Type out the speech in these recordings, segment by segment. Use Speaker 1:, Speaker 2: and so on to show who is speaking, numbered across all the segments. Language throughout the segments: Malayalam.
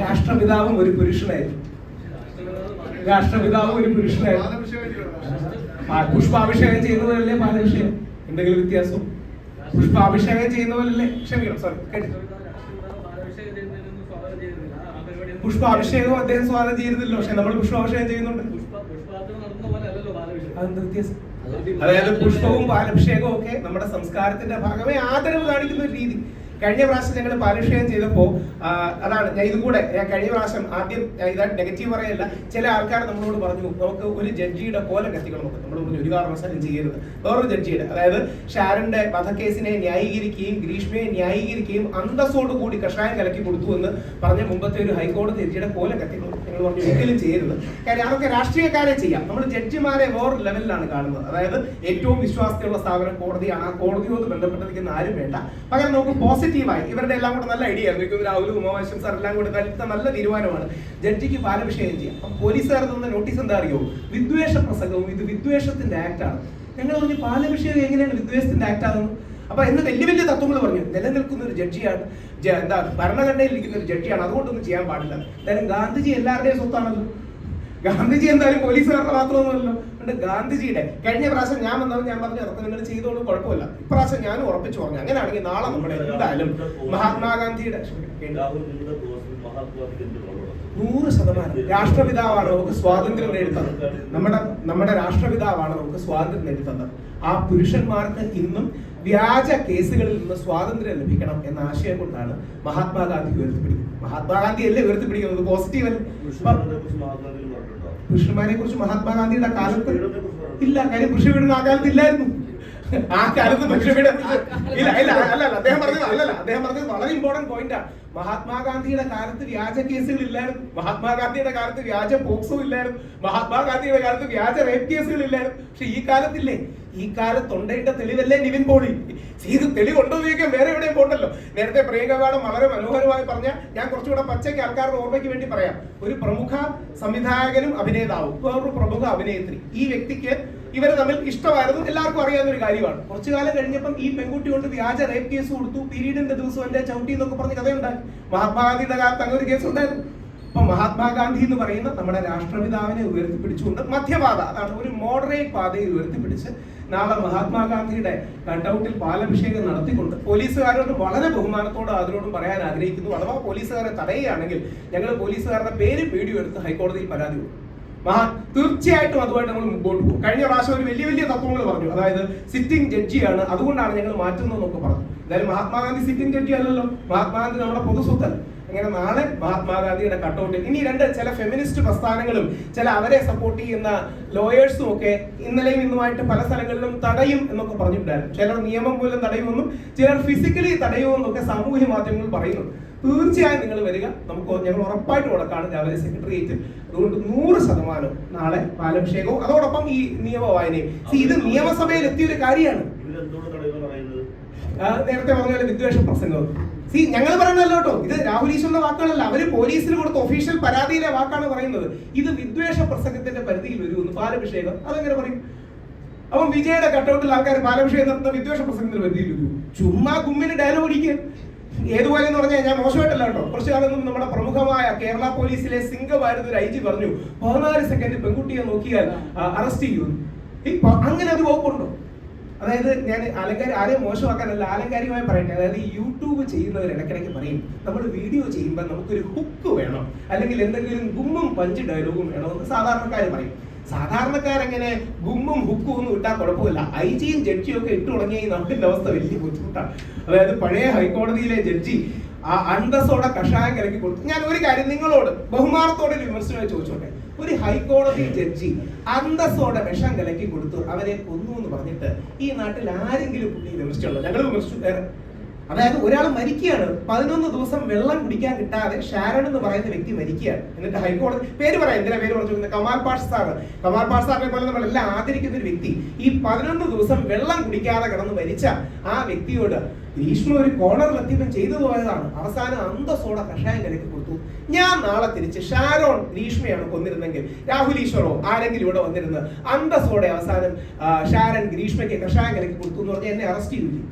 Speaker 1: രാഷ്ട്രപിതാവും ഒരു പുരുഷനായിരുന്നു. പുഷ്പാഭിഷേകം ചെയ്യുന്നവരല്ലേ പാലാഭിഷേകം? എന്തെങ്കിലും വ്യത്യാസം? പുഷ്പാഭിഷേകം ചെയ്യുന്നവരല്ലേ? ക്ഷമിക്കണം, സോറി, പുഷ്പാഭിഷേകം അദ്ദേഹം സ്വാഗതം ചെയ്യുന്നില്ല. പക്ഷെ നമ്മൾ പുഷ്പാഭിഷേകം ചെയ്യുന്നുണ്ട്. അതെന്താ വ്യത്യാസം? അതായത് പുഷ്പവും പാലഭിഷേകവും ഒക്കെ നമ്മുടെ സംസ്കാരത്തിന്റെ ഭാഗമേ ആദരവ് കാണിക്കുന്ന ഒരു രീതി. കഴിഞ്ഞ പ്രാവശ്യം ഞങ്ങൾ പാലഭിഷേകം ചെയ്തപ്പോൾ അതാണ് ഞാൻ ഇതും കൂടെ കഴിഞ്ഞ പ്രാവശ്യം ആദ്യം ഇതായിട്ട് നെഗറ്റീവ് പറയല്ല, ചില ആൾക്കാർ നമ്മളോട് പറഞ്ഞു നമുക്ക് ഒരു ജഡ്ജിയുടെ കോലം കത്തിക്കണം എന്നൊക്കെ. നമ്മൾ പറഞ്ഞു ഒരു കാരണവശാലും ചെയ്യരുത്. വേറൊരു ജഡ്ജിയുടെ, അതായത് ഷാരന്റെ വധക്കേസിനെ ന്യായീകരിക്കുകയും ഗ്രീഷ്മയെ ന്യായീകരിക്കുകയും അന്തസ്സോട് കൂടി കഷായം കലക്കി കൊടുത്തു എന്ന് പറഞ്ഞ മുമ്പത്തെ ഒരു ഹൈക്കോടതി ജഡ്ജിയുടെ കോലം കത്തിക്കണം. ഞങ്ങൾ പറഞ്ഞു ഒരിക്കലും ചെയ്യരുത്. കാര്യം അതൊക്കെ രാഷ്ട്രീയക്കാരെ ചെയ്യാം. നമ്മൾ ജഡ്ജിമാരെ വേറെ ലെവലിലാണ് കാണുന്നത്. അതായത് ഏറ്റവും വിശ്വാസത്തിലുള്ള സ്ഥാപനം കോടതിയാണ്. ആ കോടതിയോട് ബന്ധപ്പെട്ടിരിക്കുന്ന ആരും വേണ്ട. പകരം നമുക്ക് പോസിറ്റീവായി ഇവരുടെ എല്ലാം കൂടെ നല്ല ഐഡിയ ആയിരുന്നു. രാഹുലും ഉമാവശ്യം സാർ എല്ലാം കൂടെ നല്ല തീരുമാനമാണ് ജഡ്ജിക്ക് പാലഭിഷേകം ചെയ്യാം. അപ്പൊ പോലീസുകാർ തന്ന നോട്ടീസ് എന്താ അറിയോ? വിദ്വേഷ പ്രസംഗവും, ഇത് വിദ്വേഷത്തിന്റെ ആക്ട് ആണ്. ഞങ്ങൾ പറഞ്ഞു പാലഭിഷേകം എങ്ങനെയാണ് വിദ്വേഷത്തിന്റെ ആക്ട് ആകുന്നത്? അപ്പൊ എന്ന് വലിയ വലിയ തത്വങ്ങൾ പറഞ്ഞു. നിലനിൽക്കുന്ന ഒരു ജഡ്ജിയാണ്, എന്താ ഭരണഘടനയിൽ ഇരിക്കുന്ന ഒരു ജഡ്ജിയാണ്, അതുകൊണ്ടൊന്നും ചെയ്യാൻ പാടില്ല. എന്തായാലും ഗാന്ധിജി എല്ലാവരുടെയും സ്വത്താണല്ലോ. ഗാന്ധിജി എന്തായാലും പോലീസുകാരുടെ മാത്രമൊന്നുമല്ലോ. അതുകൊണ്ട് ഗാന്ധിജിയുടെ കഴിഞ്ഞ പ്രാവശ്യം ഞാൻ വന്നപ്പോൾ ഞാൻ പറഞ്ഞു അതൊക്കെ നിങ്ങൾ ചെയ്തോളും, കുഴപ്പമില്ല. ഇപ്രാവശ്യം ഞാനും ഉറപ്പിച്ചു പറഞ്ഞു അങ്ങനെയാണെങ്കിൽ നാളെ നമ്മൾ എന്തായാലും മഹാത്മാഗാന്ധിയുടെ 100% രാഷ്ട്രപിതാവാണ് നമുക്ക് സ്വാതന്ത്ര്യം നേടിത്തന്നത്. നമ്മുടെ രാഷ്ട്രപിതാവാണ് നമുക്ക് സ്വാതന്ത്ര്യം നേടിത്തന്നത്. ആ പുരുഷന്മാർക്ക് ഇന്നും വ്യാജ കേസുകളിൽ നിന്ന് സ്വാതന്ത്ര്യം ലഭിക്കണം എന്ന ആശയം കൊണ്ടാണ് മഹാത്മാഗാന്ധി ഉയർത്തിപ്പിടിക്കുന്നത്. മഹാത്മാഗാന്ധി അല്ലേ ഉയർത്തിപ്പിടിക്കുന്നത്? പോസിറ്റീവ് അല്ലേ? പുരുഷന്മാരെ കുറിച്ച് മഹാത്മാഗാന്ധിയുടെ കാലത്ത് ഇല്ല. കാര്യം പുരുഷ വീടുന്ന ആ കാലത്ത് ഇല്ലായിരുന്നു. ആ കാലത്ത് പുരുഷ വീട് ഇല്ല. അദ്ദേഹം പറഞ്ഞത് വളരെ ഇമ്പോർട്ടന്റ് പോയിന്റാണ്. മഹാത്മാഗാന്ധിയുടെ കാലത്ത് വ്യാജ കേസുകൾ ഇല്ലായിരുന്നു. മഹാത്മാഗാന്ധിയുടെ കാലത്ത് വ്യാജ പോക്സോ ഇല്ലായിരുന്നു. മഹാത്മാഗാന്ധിയുടെ കാലത്ത് വ്യാജ റേപ്പ് കേസുകൾ ഇല്ലായിരുന്നു. പക്ഷെ ഈ കാലത്തില്ലേ? ഈ കാലത്തുണ്ടേണ്ട തെളിവല്ലേ നിവിൻ പോളി? ഇത് തെളിവുണ്ടോ ചോദിക്കാൻ വേറെ എവിടെയും പോണ്ടല്ലോ. നേരത്തെ പ്രിയങ്ക മാഡം വളരെ മനോഹരമായി പറഞ്ഞ, ഞാൻ കുറച്ചുകൂടെ പച്ചയ്ക്ക് ആൾക്കാരുടെ ഓർമ്മയ്ക്ക് വേണ്ടി പറയാം. ഒരു പ്രമുഖ സംവിധായകനും അഭിനേതാവും, വേറൊരു പ്രമുഖ അഭിനേത്രി. ഈ വ്യക്തിക്ക് ഇവർ തമ്മിൽ ഇഷ്ടമായിരുന്നു, എല്ലാവർക്കും അറിയാവുന്ന ഒരു കാര്യമാണ്. കുറച്ചു കാലം കഴിഞ്ഞപ്പം ഈ പെൺകുട്ടി കൊണ്ട് വ്യാജ റേപ്പ് കേസ് കൊടുത്തു. പീരീഡിന്റെ ദിവസം എന്റെ ചവിട്ടി എന്നൊക്കെ പറഞ്ഞ് കഥയുണ്ടായി. മഹാത്മാഗാന്ധിയുടെ കാലത്ത് അങ്ങനെ ഒരു കേസ് ഉണ്ടായിരുന്നു. അപ്പൊ മഹാത്മാഗാന്ധി എന്ന് പറയുന്ന നമ്മുടെ രാഷ്ട്രപിതാവിനെ ഉയർത്തിപ്പിടിച്ചുകൊണ്ട് മധ്യപാത, അതാണ് ഒരു മോഡറേറ്റ് പാതയിൽ ഉയർത്തിപ്പിടിച്ച് നാളെ മഹാത്മാഗാന്ധിയുടെ കട്ടൗട്ടിൽ പാലഭിഷേകം നടത്തിക്കൊണ്ട് പോലീസുകാരോട് വളരെ ബഹുമാനത്തോടും അതിനോടും പറയാൻ ആഗ്രഹിക്കുന്നു. അഥവാ പോലീസുകാരെ തടയുകയാണെങ്കിൽ ഞങ്ങൾ പോലീസുകാരുടെ പേര് വീഡിയോ എടുത്ത് ഹൈക്കോടതിയിൽ പരാതി കൊടുക്കും. തീർച്ചയായിട്ടും അതുമായിട്ട് നമ്മൾ മുമ്പോട്ട് പോകും. കഴിഞ്ഞ പ്രാവശ്യം ഒരു വലിയ വലിയ തത്വങ്ങൾ പറഞ്ഞു. അതായത് സിറ്റിംഗ് ജഡ്ജിയാണ്, അതുകൊണ്ടാണ് ഞങ്ങൾ മാറ്റുന്നതെന്നൊക്കെ പറഞ്ഞു. എന്തായാലും മഹാത്മാഗാന്ധി സിറ്റിംഗ് ജഡ്ജി അല്ലല്ലോ. മഹാത്മാഗാന്ധി നമ്മുടെ പൊതുസ്വത്തല്ല. അങ്ങനെ നാളെ മഹാത്മാഗാന്ധിയുടെ കട്ടൗട്ടിൽ ഇനി ചില ഫെമിനിസ്റ്റ് പ്രസ്ഥാനങ്ങളും ചില അവരെ സപ്പോർട്ട് ചെയ്യുന്ന ലോയേഴ്സും ഒക്കെ ഇന്നലെയും ഇന്നുമായിട്ട് പല സ്ഥലങ്ങളിലും തടയും എന്നൊക്കെ പറഞ്ഞിട്ടുണ്ടായിരുന്നു. ചിലർ നിയമം മൂലം തടയുമെന്നും ചിലർ ഫിസിക്കലി തടയുമെന്നൊക്കെ സാമൂഹ്യ മാധ്യമങ്ങൾ പറയുന്നു. തീർച്ചയായും നിങ്ങൾ വരിക. ഞങ്ങൾ ഉറപ്പായിട്ട് കൊടുക്കാണ് രാവിലെ സെക്രട്ടേറിയറ്റിൽ. അതുകൊണ്ട് 100% നാളെ പാലഭിഷേകവും അതോടൊപ്പം ഈ നിയമ വായനയും. ഇത് നിയമസഭയിൽ എത്തിയൊരു കാര്യമാണ്. നേരത്തെ പറഞ്ഞ പോലെ വിദ്വേഷ പ്രസംഗം ഞങ്ങൾ പറയുന്നല്ലോ കേട്ടോ. ഇത് രാഹുൽ ഈശ്വറിന്റെ വാക്കുകളല്ല, അവര് പോലീസിന് കൊടുത്ത ഒഫീഷ്യൽ പരാതിയിലെ വാക്കാണ് പറയുന്നത്. ഇത് വിദ്വേഷ പ്രസംഗത്തിന്റെ പരിധിയിൽ വരുമെന്ന്. പാലഭിഷേകം അതെങ്ങനെ പറയും? അപ്പം വിജയുടെ കട്ടൗട്ടിൽ ആൾക്കാർ പാലഭിഷേകം നടത്തുന്ന വിദ്വേഷ പ്രസംഗത്തിന്റെ പരിധിയിൽ വരും. ചുമ്മാ ഗുമ്മിന് ഡയലോഗ് അടിക്കുക. ഏതുപോലെ എന്ന് പറഞ്ഞാൽ ഞാൻ മോശമായിട്ടല്ല കേട്ടോ. കുറച്ചു കാലം മുമ്പ് നമ്മുടെ പ്രമുഖമായ കേരള പോലീസിലെ സിംഗമായിരുന്ന ഒരു IG പറഞ്ഞു 14 സെക്കൻഡ് പെൺകുട്ടിയെ നോക്കിയാൽ അറസ്റ്റ് ചെയ്യുന്നു. അങ്ങനെ ഒരു വകുപ്പുണ്ടോ? അതായത് ഞാൻ ആരെയും മോശമാക്കാനല്ല, ആലങ്കാരികമായി പറയട്ടെ. അതായത് ഈ യൂട്യൂബ് ചെയ്യുന്നവർ ഇടയ്ക്കിടയ്ക്ക് പറയും നമ്മൾ വീഡിയോ ചെയ്യുമ്പോൾ നമുക്കൊരു ഹുക്ക് വേണം, അല്ലെങ്കിൽ എന്തെങ്കിലും ഗുമ്മും പഞ്ച് ഡയലോഗും വേണമെന്ന് സാധാരണക്കാർ പറയും. സാധാരണക്കാരെങ്ങനെ ഗുമ്മും ഹുക്കും ഒന്നും ഇട്ടാൽ കുഴപ്പമില്ല. IG-യും ജഡ്ജിയും ഒക്കെ ഇട്ടു തുടങ്ങിയ ഈ നാട്ടിന്റെ അവസ്ഥ വലിയ ബുദ്ധിമുട്ടാണ്. അതായത് പഴയ ഹൈക്കോടതിയിലെ ജഡ്ജി ആ അന്തസ്സോടെ കഷായം കലക്കി കൊടുത്തു. ഞാൻ ഒരു കാര്യം നിങ്ങളോട് ബഹുമാനത്തോടെ വിമർശനമായി ചോദിച്ചോട്ടെ. ഒരു ഹൈക്കോടതി ജഡ്ജി അന്തസ്സോടെ വിഷം കലക്കി കൊടുത്തു, അവരെ കൊന്നു എന്ന് പറഞ്ഞിട്ട് ഈ നാട്ടിൽ ആരെങ്കിലും വിമർശിച്ചുള്ളൂ? ഞങ്ങൾ വിമർശിച്ചു. അതായത് ഒരാൾ മരിക്കുകയാണ്, 11 ദിവസം വെള്ളം കുടിക്കാൻ കിട്ടാതെ ഷാരൺ എന്ന് പറയുന്ന വ്യക്തി മരിക്കുകയാണ്. എന്നിട്ട് ഹൈക്കോടതി പേര് പറയാം, എന്തിനാ പേര് പറഞ്ഞു? കമാൽ പാഷ സാറിനെ പോലെ നമ്മളെല്ലാം ആദരിക്കുന്ന ഒരു വ്യക്തി ഈ 11 ദിവസം വെള്ളം കുടിക്കാതെ കിടന്ന് മരിച്ച ആ വ്യക്തിയോട് ഗ്രീഷ്മ ഒരു കോർണറിലെത്തിയപ്പോൾ ചെയ്തു പോയതാണ്. അവസാനം അന്തസ്സോടെ കഷായം കലക്കി കൊടുത്തു. ഞാൻ നാളെ തിരിച്ച് ഷാരോൺ ഗ്രീഷ്മയാണ് കൊന്നിരുന്നെങ്കിൽ രാഹുൽ ഈശ്വറോ ആരെങ്കിലും ഇവിടെ വന്നിരുന്ന് അന്തസ്സോടെ അവസാനം ഷാരൺ ഗ്രീഷ്മയ്ക്ക് കഷായം കലക്കി കൊടുത്തു എന്ന് പറഞ്ഞാൽ എന്നെ അറസ്റ്റ് ചെയ്യില്ലേ?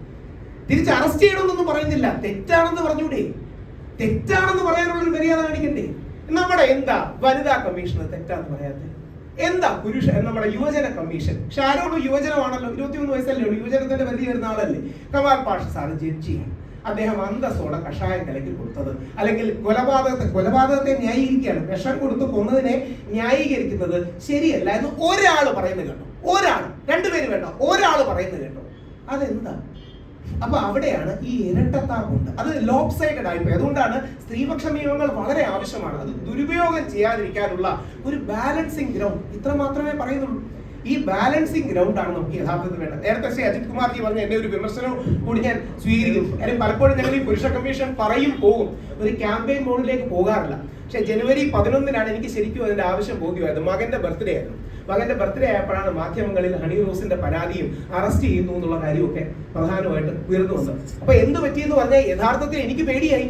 Speaker 1: തിരിച്ച് അറസ്റ്റ് ചെയ്യണമെന്നൊന്നും പറയുന്നില്ല, തെറ്റാണെന്ന് പറഞ്ഞൂടെ? തെറ്റാണെന്ന് പറയാനുള്ളൊരു മര്യാദ കാണിക്കണ്ടേ? നമ്മുടെ എന്താ വനിതാ കമ്മീഷൻ തെറ്റാന്ന് പറയാത്തത്? എന്താ പുരുഷ നമ്മുടെ യുവജന കമ്മീഷൻ? ഷാരോട് യുവജനമാണല്ലോ, 21 വയസ്സല്ലേ ഉള്ളൂ, യുവജനത്തിന്റെ പരിധി വരുന്ന ആളല്ലേ. കമാൽ പാഷ സാറ് ജഡ്ജിയാണ്. അദ്ദേഹം അന്തസ്സോടെ കഷായം കലക്കി കൊടുത്തത്, അല്ലെങ്കിൽ കൊലപാതകത്തെ ന്യായീകരിക്കുകയാണ്, വിഷം കൊടുത്ത് കൊന്നതിനെ ന്യായീകരിക്കുന്നത് ശരിയല്ല എന്ന് ഒരാൾ പറയുന്നത് കേട്ടോ. ഒരാൾ, രണ്ടുപേര് വേണ്ട, ഒരാൾ പറയുന്നത് കേട്ടോ. അതെന്താ? അപ്പൊ അവിടെയാണ് ഈ ഇരട്ടത്താപ്പുണ്ട്. അത് ലോപ്പ് സൈഡഡ് ആയിപ്പോയി. അതുകൊണ്ടാണ് സ്ത്രീപക്ഷ നിയമങ്ങൾ വളരെ ആവശ്യമാണ്. അത് ദുരുപയോഗം ചെയ്യാതിരിക്കാനുള്ള ഒരു ബാലൻസിങ് ഗ്രൗണ്ട്, ഇത്ര മാത്രമേ പറയുന്നുള്ളൂ. ഈ ബാലൻസിങ് ഗ്രൗണ്ട് ആണ് നമുക്ക് യഥാർത്ഥത്തിൽ വേണ്ടത്. നേരത്തെ ശ്രീ അജിത് കുമാർജി പറഞ്ഞ എന്റെ ഒരു വിമർശനം കൂടി ഞാൻ സ്വീകരിക്കും. കാര്യം പലപ്പോഴും ഞങ്ങൾ ഈ പുരുഷ കമ്മീഷൻ പറയും പോകും, ഒരു ക്യാമ്പയിൻ മോഡിലേക്ക് പോകാറില്ല. പക്ഷെ ജനുവരി 11 എനിക്ക് ശരിക്കും അതിന്റെ ആവശ്യം ബോധ്യമായത്. മകന്റെ ബർത്ത്ഡേ ആയിരുന്നു. മകന്റെ ബർത്ത്ഡേ ആയപ്പോഴാണ് മാധ്യമങ്ങളിൽ ഹണി റോസിന്റെ പരാതിയും അറസ്റ്റ് ചെയ്യുന്നു എന്നുള്ള കാര്യമൊക്കെ പ്രധാനമായിട്ട് ഉയർന്നു വന്നത്. അപ്പൊ എന്ത് പറ്റിയെന്ന് പറഞ്ഞാൽ യഥാർത്ഥത്തിൽ എനിക്ക് പേടിയായി.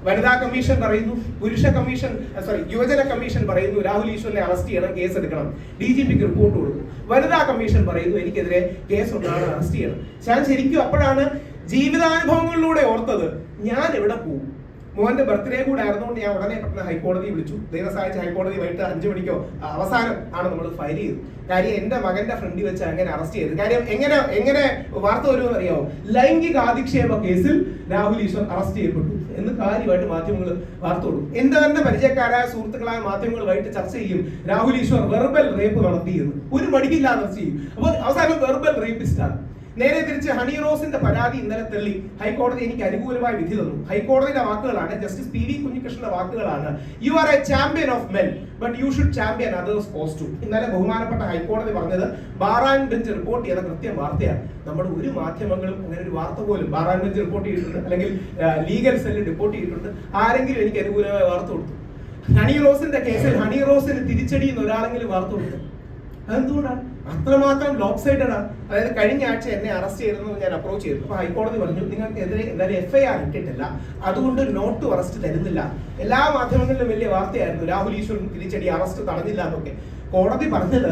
Speaker 1: വനിതാ കമ്മീഷൻ പറയുന്നു, യുവജന കമ്മീഷൻ പറയുന്നു രാഹുൽ ഈശ്വറിനെ അറസ്റ്റ് ചെയ്യണം, കേസ് എടുക്കണം, DGPക്ക് റിപ്പോർട്ട് കൊടുക്കും. വനിതാ കമ്മീഷൻ പറയുന്നു എനിക്കെതിരെ കേസ് ഉണ്ടാണ്, അറസ്റ്റ് ചെയ്യണം. ഞാൻ ശരിക്കും അപ്പോഴാണ് ജീവിതാനുഭവങ്ങളിലൂടെ ഓർത്തത്, ഞാൻ എവിടെ പോകും? മോന്റെ ബർത്ത്ഡേ കൂടെ ആയിരുന്നുകൊണ്ട് ഞാൻ ഉടനെ പെട്ടെന്ന് ഹൈക്കോടതി വിളിച്ചു. ദൈവം സഹായിച്ച് ഹൈക്കോടതി വൈകിട്ട് 5 മണിക്കോ അവസാനം ആണ് നമ്മൾ ഫയൽ ചെയ്തത്. കാര്യം എന്റെ മകന്റെ ഫ്രണ്ടിൽ വെച്ച് അങ്ങനെ അറസ്റ്റ് ചെയ്തത്. കാര്യം എങ്ങനെ വാർത്ത വരുമെന്ന് അറിയാമോ? ലൈംഗിക അധിക്ഷേപ കേസിൽ രാഹുൽ ഈശ്വർ അറസ്റ്റ് ചെയ്യപ്പെട്ടു എന്ന് കാര്യമായിട്ട് മാധ്യമങ്ങൾ വാർത്ത കൊടുക്കും. എന്റെ തന്നെ പരിചയക്കാരായ സുഹൃത്തുക്കളായ മാധ്യമങ്ങൾ വൈകിട്ട് ചർച്ച ചെയ്യും, രാഹുൽ ഈശ്വർ വെർബൽ റേപ്പ് നടത്തിയെന്ന്. ഒരു മടിക്കില്ലാതെ ചർച്ച ചെയ്യും. അപ്പോൾ അവസാനം വെർബൽ റേപ്പിസ്റ്റാണ്. നേരെ തിരിച്ച് ഹണി റോസിന്റെ പരാതി ഇന്നലെ തള്ളി ഹൈക്കോടതി എനിക്ക് അനുകൂലമായ വിധി തന്നു. ഹൈക്കോടതിയുടെ വാക്കുകളാണ്, ജസ്റ്റിസ് PV കുഞ്ഞികൃഷ്ണന്റെ വാക്കുകളാണ്. You are A champion of men but you should champion others also. ഇന്നലെ ബഹുമാനപ്പെട്ട ഹൈക്കോടതി പറഞ്ഞത് ബാറാൻ ബെഞ്ച് റിപ്പോർട്ട് ചെയ്ത കൃത്യം വാർത്തയാണ്. നമ്മുടെ ഒരു മാധ്യമങ്ങളും അങ്ങനെ ഒരു വാർത്ത പോലും ബാറാൻ ബെഞ്ച് റിപ്പോർട്ട് ചെയ്തിട്ടുണ്ട്, അല്ലെങ്കിൽ ലീഗൽ സെല്ല് റിപ്പോർട്ട് ചെയ്തിട്ടുണ്ട്, ആരെങ്കിലും എനിക്ക് അനുകൂലമായ വാർത്ത കൊടുത്തു? ഹണി റോസിന്റെ കേസിൽ ഹണി റോസിന് തിരിച്ചടി എന്ന് ഒരാളെങ്കിലും വാർത്ത കൊടുത്തു? അതെന്തുകൊണ്ടാണ്? അത്രമാത്രം ലോപ്പ് സൈഡഡ് ആണ്. അതായത് കഴിഞ്ഞ ആഴ്ച എന്നെ അറസ്റ്റ് ചെയ്തെന്ന് ഞാൻ അപ്രോച്ച് ചെയ്തു. അപ്പൊ ഹൈക്കോടതി പറഞ്ഞു നിങ്ങൾക്കെതിരെ എന്തായാലും FIR ഇട്ടിട്ടില്ല, അതുകൊണ്ട് നോട്ട് ടു അറസ്റ്റ് തരുന്നില്ല. എല്ലാ മാധ്യമങ്ങളിലും വലിയ വാർത്തയായിരുന്നു, രാഹുൽ ഈശ്വറിന് തിരിച്ചടി, അറസ്റ്റ് തടഞ്ഞില്ല എന്നൊക്കെ. കോടതി പറഞ്ഞത്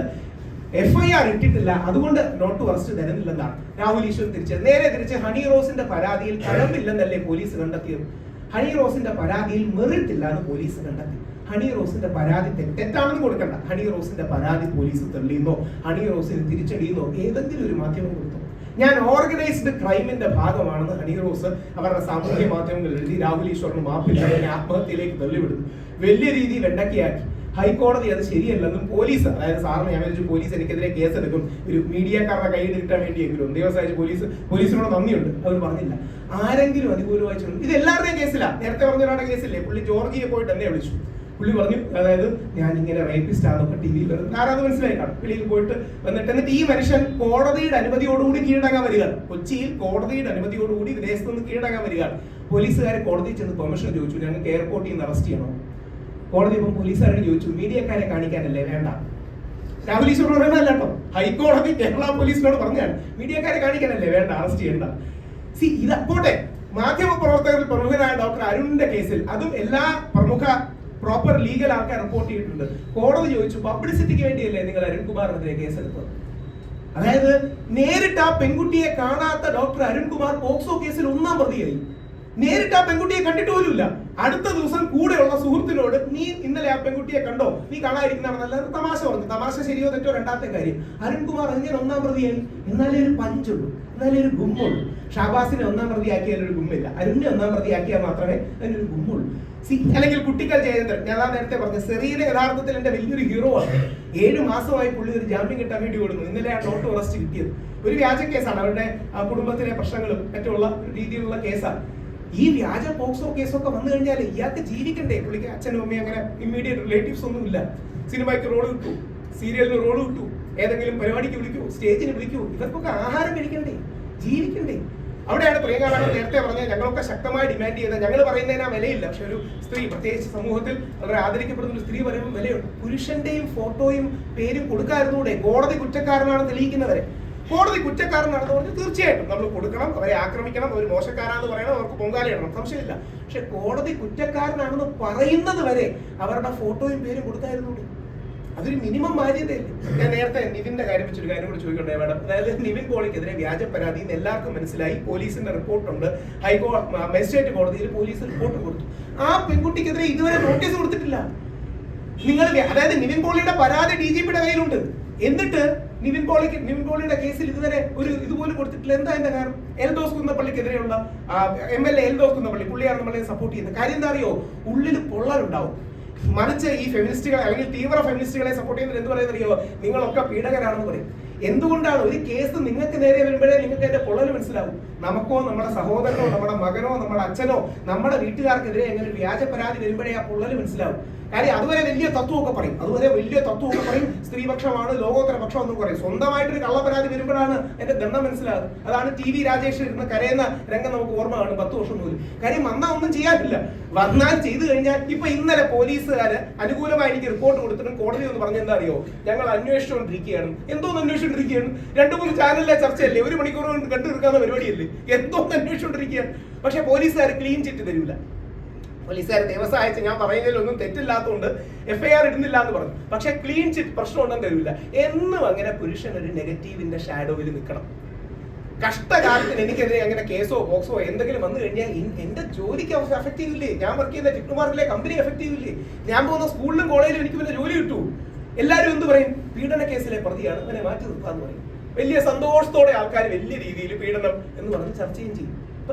Speaker 1: FIR ഇട്ടിട്ടില്ല, അതുകൊണ്ട് നോട്ട് ടു അറസ്റ്റ് തരുന്നില്ലെന്നാണ്. രാഹുൽ ഈശ്വർ തിരിച്ചത്. നേരെ തിരിച്ച് ഹണി റോസിന്റെ പരാതിയിൽ കഴമ്പില്ലെന്നല്ലേ പോലീസ് കണ്ടെത്തിയത്? ഹണി റോസിന്റെ പരാതിയിൽ മെറിറ്റ് ഇല്ല എന്ന് പോലീസ് കണ്ടെത്തി. ഹണി റോസിന്റെ പരാതി തെറ്റാണെന്ന് കൊടുക്കണ്ട. ഹണി റോസിന്റെ പരാതി പോലീസ് തള്ളിയെന്നോ ഹണി റോസിന് തിരിച്ചടിയെന്നോ ഏതെങ്കിലും ഒരു മാധ്യമം കൊടുത്തോ? ഞാൻ ഓർഗനൈസ്ഡ് ക്രൈമിന്റെ ഭാഗമാണെന്ന് ഹണി റോസ് അവരുടെ സാമൂഹ്യ മാധ്യമങ്ങളിൽ എഴുതി രാഹുൽ ഈശ്വറിന് മാപ്പില്ല, ആത്മഹത്യയിലേക്ക് തള്ളിവിടുന്നു. വലിയ രീതിയിൽ വെണ്ടക്കയാക്കി. ഹൈക്കോടതി അത് ശരിയല്ലെന്നും പോലീസ്, അതായത് സാറിന് ഞാൻ വിളിച്ചു പോലീസ് എനിക്കെതിരെ കേസെടുക്കും, ഒരു മീഡിയക്കാരുടെ കയ്യിൽ കിട്ടാൻ വേണ്ടിയെങ്കിലും ദിവസമായിട്ട് പോലീസിനോട് നന്ദിയുണ്ട്, അവർ പറഞ്ഞില്ല. ആരെങ്കിലും അനുകൂലമായി ചൊല്ലും. ഇത് എല്ലാവരുടെയും കേസില്ല. നേരത്തെ പറഞ്ഞ ഒരാളുടെ കേസില്ലേ, പുള്ളി ജോർജിയെ പോയിട്ട് എന്നെ വിളിച്ചു. പുള്ളി പറഞ്ഞു, അതായത് ഞാൻ ഇങ്ങനെ റേപ്പിസ്റ്റ് ആണെന്നൊക്കെ TV വരുന്നത് ആരാത് മനസ്സിലായി കാണും. വെളിയിൽ പോയിട്ട് എന്നിട്ട് ഈ മനുഷ്യൻ കോടതിയുടെ അനുമതിയോടുകൂടി കീഴടങ്ങാൻ വരികയാണ്. കൊച്ചിയിൽ കോടതിയുടെ അനുമതിയോടുകൂടി വിദേശത്ത് നിന്ന് കീഴടങ്ങാൻ വരികയാണ്. പോലീസുകാരെ കോടതിയിൽ ചെന്ന് പെർമിഷൻ ചോദിച്ചു, ഞങ്ങൾക്ക് എയർപോർട്ടിൽ നിന്ന് അറസ്റ്റ് ചെയ്യണോ? കോടതി ഇപ്പം പോലീസുകാരോട് ചോദിച്ചു, മീഡിയക്കാരെ കാണിക്കാനല്ലേ? വേണ്ട. രാഹുൽ ഈശ്വർ പറയുന്നതല്ല കേട്ടോ, ഹൈക്കോടതി കേരള പോലീസിനോട് പറഞ്ഞാണ്, മീഡിയക്കാരെ കാണിക്കാനല്ലേ? വേണ്ട, അറസ്റ്റ് ചെയ്യണ്ട. ഇത് പോട്ടെ, മാധ്യമ പ്രവർത്തകരിൽ പ്രമുഖനായ ഡോക്ടർ അരുണിന്റെ കേസിൽ അതും എല്ലാ പ്രമുഖ പ്രോപ്പർ ലീഗൽ ആൾക്കാർ റിപ്പോർട്ട് ചെയ്തിട്ടുണ്ട്. കോടതി ചോദിച്ചു, പബ്ലിസിറ്റിക്ക് വേണ്ടിയല്ലേ നിങ്ങൾ അരുൺകുമാറിനെതിരെ കേസെടുത്തത്? അതായത് നേരിട്ട് ആ പെൺകുട്ടിയെ കാണാത്ത ഡോക്ടർ അരുൺകുമാർ പോക്സോ കേസിൽ 1-ാം പ്രതിയായി. നേരിട്ട് ആ പെൺകുട്ടിയെ കണ്ടിട്ട് പോലുമില്ല. അടുത്ത ദിവസം കൂടെയുള്ള സുഹൃത്തിനോട്, നീ ഇന്നലെ ആ പെൺകുട്ടിയെ കണ്ടോ, നീ കാണാതിരിക്കുന്നതാണെന്നല്ല തമാശ പറഞ്ഞു. തമാശ ശരിയോ തെറ്റോ രണ്ടാമത്തെ കാര്യം. അരുൺകുമാർ എങ്ങനെ 1-ാം പ്രതിയായി? എന്നാലേ ഒരു പഞ്ചുള്ളൂ, എന്നാലേ ഒരു ഗുമ്മുള്ളൂ. ഷാബാസിനെ 1-ാം പ്രതിയാക്കിയാൽ ഒരു ഗുമ്മില്ല, അരുണിനെ 1-ാം പ്രതിയാക്കിയാൽ മാത്രമേ അതിനൊരു ഗുമ്മുള്ളൂ. അല്ലെങ്കിൽ കുട്ടിക്കൽ ജയചന്ദ്രൻ, ഞാൻ നേരത്തെ പറഞ്ഞ സെറീന യഥാർത്ഥത്തിൽ എന്റെ വലിയൊരു ഹീറോ ആണ്. 7 മാസമായി പുള്ളി ഒരു ജാമ്യം കിട്ടാൻ വേണ്ടി ഓടുന്നു. ഇന്നലെ ആ നോട്ട് അറസ്റ്റ് കിട്ടിയത് ഒരു വ്യാജ കേസാണ്. അവരുടെ കുടുംബത്തിലെ പ്രശ്നങ്ങളും മറ്റുള്ള രീതിയിലുള്ള കേസാണ്. ഈ വ്യാജ പോക്സോ കേസൊക്കെ വന്നു കഴിഞ്ഞാൽ ഇയാൾക്ക് ജീവിക്കണ്ടേ? പുള്ളിക്ക് അച്ഛനും അമ്മയും അങ്ങനെ ഇമ്മീഡിയറ്റ് റിലേറ്റീവ്സ് ഒന്നും ഇല്ല. സിനിമയ്ക്ക് റോള് കിട്ടൂ, സീരിയലിന് റോള് കിട്ടൂ, ഏതെങ്കിലും പരിപാടിക്ക് വിളിക്കൂ, സ്റ്റേജിന് വിളിക്കൂ, ഇവർക്കൊക്കെ ആഹാരം കഴിക്കണ്ടേ, ജീവിക്കണ്ടേ? അവിടെയാണ് പ്രിയങ്ക നേരത്തെ പറഞ്ഞത്, ഞങ്ങളൊക്കെ ശക്തമായി ഡിമാൻഡ് ചെയ്തത്. ഞങ്ങൾ പറയുന്നതിന് ആ വിലയില്ല, പക്ഷെ ഒരു സ്ത്രീ, പ്രത്യേകിച്ച് സമൂഹത്തിൽ വളരെ ആദരിക്കപ്പെടുന്ന ഒരു സ്ത്രീ പറയുമ്പോൾ വിലയുണ്ട്. പുരുഷന്റെയും ഫോട്ടോയും പേരും കൊടുക്കാതിരുന്നൂടെ? കോടതി കുറ്റക്കാരനാണ് തെളിയിക്കുന്നവരെ. കോടതി കുറ്റക്കാരനാണെന്ന് പറഞ്ഞാൽ തീർച്ചയായിട്ടും നമ്മൾ കൊടുക്കണം, അവരെ ആക്രമിക്കണം, അവർ മോശക്കാരാണെന്ന് പറയണം, അവർക്ക് പൊങ്കാലയിടണം, സംശയമില്ല. പക്ഷെ കോടതി കുറ്റക്കാരനാണെന്ന് പറയുന്നത് വരെ അവരുടെ ഫോട്ടോയും പേരും കൊടുക്കാതിരുന്നൂടെ? അതൊരു മിനിമം ബാധ്യതയല്ലേ? ഞാൻ നേരത്തെ നിവിന്റെ കാര്യം വെച്ചൊരു കാര്യം കൂടി ചോദിക്കണ്ടേ മാഡം? അതായത് നിവിൻ പോളിക്കെതിരെ വ്യാജ പരാതി എല്ലാവർക്കും മനസ്സിലായി, പോലീസിന്റെ റിപ്പോർട്ടുണ്ട്, മജിസ്ട്രേറ്റ് കോടതിയിൽ പോലീസ് റിപ്പോർട്ട് കൊടുത്തു. ആ പെൺകുട്ടിക്കെതിരെ ഇതുവരെ നോട്ടീസ് കൊടുത്തിട്ടില്ല. നിങ്ങൾ അതായത് നിവിൻ പോളിയുടെ പരാതി DGPയുടെ കയ്യിലുണ്ട്, എന്നിട്ട് നിവിൻ പോളിയുടെ കേസിൽ ഇതുവരെ ഒരു ഇതുപോലും കൊടുത്തിട്ടില്ല. എന്താ എന്റെ കാരണം? എൽദോസ് കുന്നപ്പള്ളിക്കെതിരെയുള്ള MLA എൽദോസ് കുന്നപ്പള്ളി, പുള്ളിയാണ് നമ്മളെ സപ്പോർട്ട് ചെയ്യുന്നത്. കാര്യം എന്താ അറിയോ? ഉള്ളിൽ പൊള്ളലുണ്ടാവും. മറിച്ച് ഈ ഫെമിനിസ്റ്റുകളെ അല്ലെങ്കിൽ തീവ്ര ഫെമിനിസ്റ്റുകളെ സപ്പോർട്ട് ചെയ്യുന്നത് എന്ത് പറയുന്നത് അറിയോ? നിങ്ങളൊക്കെ പീഡകരാണെന്ന് പറയും. എന്തുകൊണ്ടാണ്? ഒരു കേസ് നിങ്ങൾക്ക് നേരെ വരുമ്പോഴേ നിങ്ങൾക്ക് അതിന്റെ പൊള്ളൽ മനസ്സിലാവും. നമുക്കോ നമ്മുടെ സഹോദരനോ നമ്മുടെ മകനോ നമ്മുടെ അച്ഛനോ നമ്മുടെ വീട്ടുകാർക്കെതിരെ എങ്ങനെ ഒരു വ്യാജ പരാതി വരുമ്പോഴേ ആ പൊള്ളൽ മനസ്സിലാവും. കാര്യം അതുവരെ വലിയ തത്വമൊക്കെ പറയും, സ്ത്രീപക്ഷമാണ്, ലോകോത്തര പക്ഷം എന്നും പറയും. സ്വന്തമായിട്ടൊരു കള്ളപ്പരാതി വരുമ്പോഴാണ് എന്റെ ദണ്ഡം മനസ്സിലാകുന്നത്. അതാണ് TV രാജേഷ് ഇരുന്ന് കരയുന്ന രംഗം നമുക്ക് ഓർമ്മ കാണും 10 വർഷം പോലും. കാര്യം വന്നാൽ ഒന്നും ചെയ്യാനില്ല, വന്നാൽ ചെയ്തു കഴിഞ്ഞാൽ ഇപ്പൊ ഇന്നലെ പോലീസുകാര് അനുകൂലമായി എനിക്ക് റിപ്പോർട്ട് കൊടുത്തിട്ടും കോടതി ഒന്ന് പറഞ്ഞ എന്താ അറിയോ? ഞങ്ങൾ അന്വേഷിച്ചുകൊണ്ടിരിക്കുകയാണ്. എന്തോന്ന് അന്വേഷിച്ചുകൊണ്ടിരിക്കുകയാണ്? 2-3 ചാനലിലെ ചർച്ചയല്ലേ, 1 മണിക്കൂർ കൊണ്ട് കണ്ടു തീർക്കാവുന്ന പരിപാടിയല്ലേ? എന്തോന്ന് അന്വേഷിച്ചുകൊണ്ടിരിക്കുകയാണ്. പക്ഷെ പോലീസുകാർ ക്ലീൻ ചിറ്റ് തരൂല. പോലീസുകാർ ദിവസം അയച്ച് ഞാൻ പറയുന്നതിലൊന്നും തെറ്റില്ലാത്തതുകൊണ്ട് FIR ഇടുന്നില്ല എന്ന് പറഞ്ഞു. പക്ഷെ ക്ലീൻ ചിറ്റ് പ്രശ്നം ഉണ്ടെന്ന് തരില്ല. എന്നും അങ്ങനെ പുരുഷൻ ഒരു നെഗറ്റീവിന്റെ ഷാഡോയിൽ നിൽക്കണം. കഷ്ടകാലത്തിന് എനിക്കെതിരെ അങ്ങനെ കേസോ ബോക്സോ എന്തെങ്കിലും വന്നു കഴിഞ്ഞാൽ എന്റെ ജോലിക്ക് എഫക്ട് ചെയ്യില്ലേ? ഞാൻ വർക്ക് ചെയ്യുന്ന ടെക്നോമാർക്കിലെ കമ്പനി എഫക്ട് ചെയ്യില്ലേ? ഞാൻ പോകുന്ന സ്കൂളിലും കോളേജിലും എനിക്ക് പിന്നെ ജോലി കിട്ടൂ. എല്ലാവരും എന്ത് പറയും? പീഡന കേസിലെ പ്രതിയാണ്, അവനെ മാറ്റി നിർത്താന്ന് പറയും. വലിയ സന്തോഷത്തോടെ ആൾക്കാർ വലിയ രീതിയിൽ പീഡനം എന്ന് പറഞ്ഞ് ചർച്ചയും ചെയ്യും.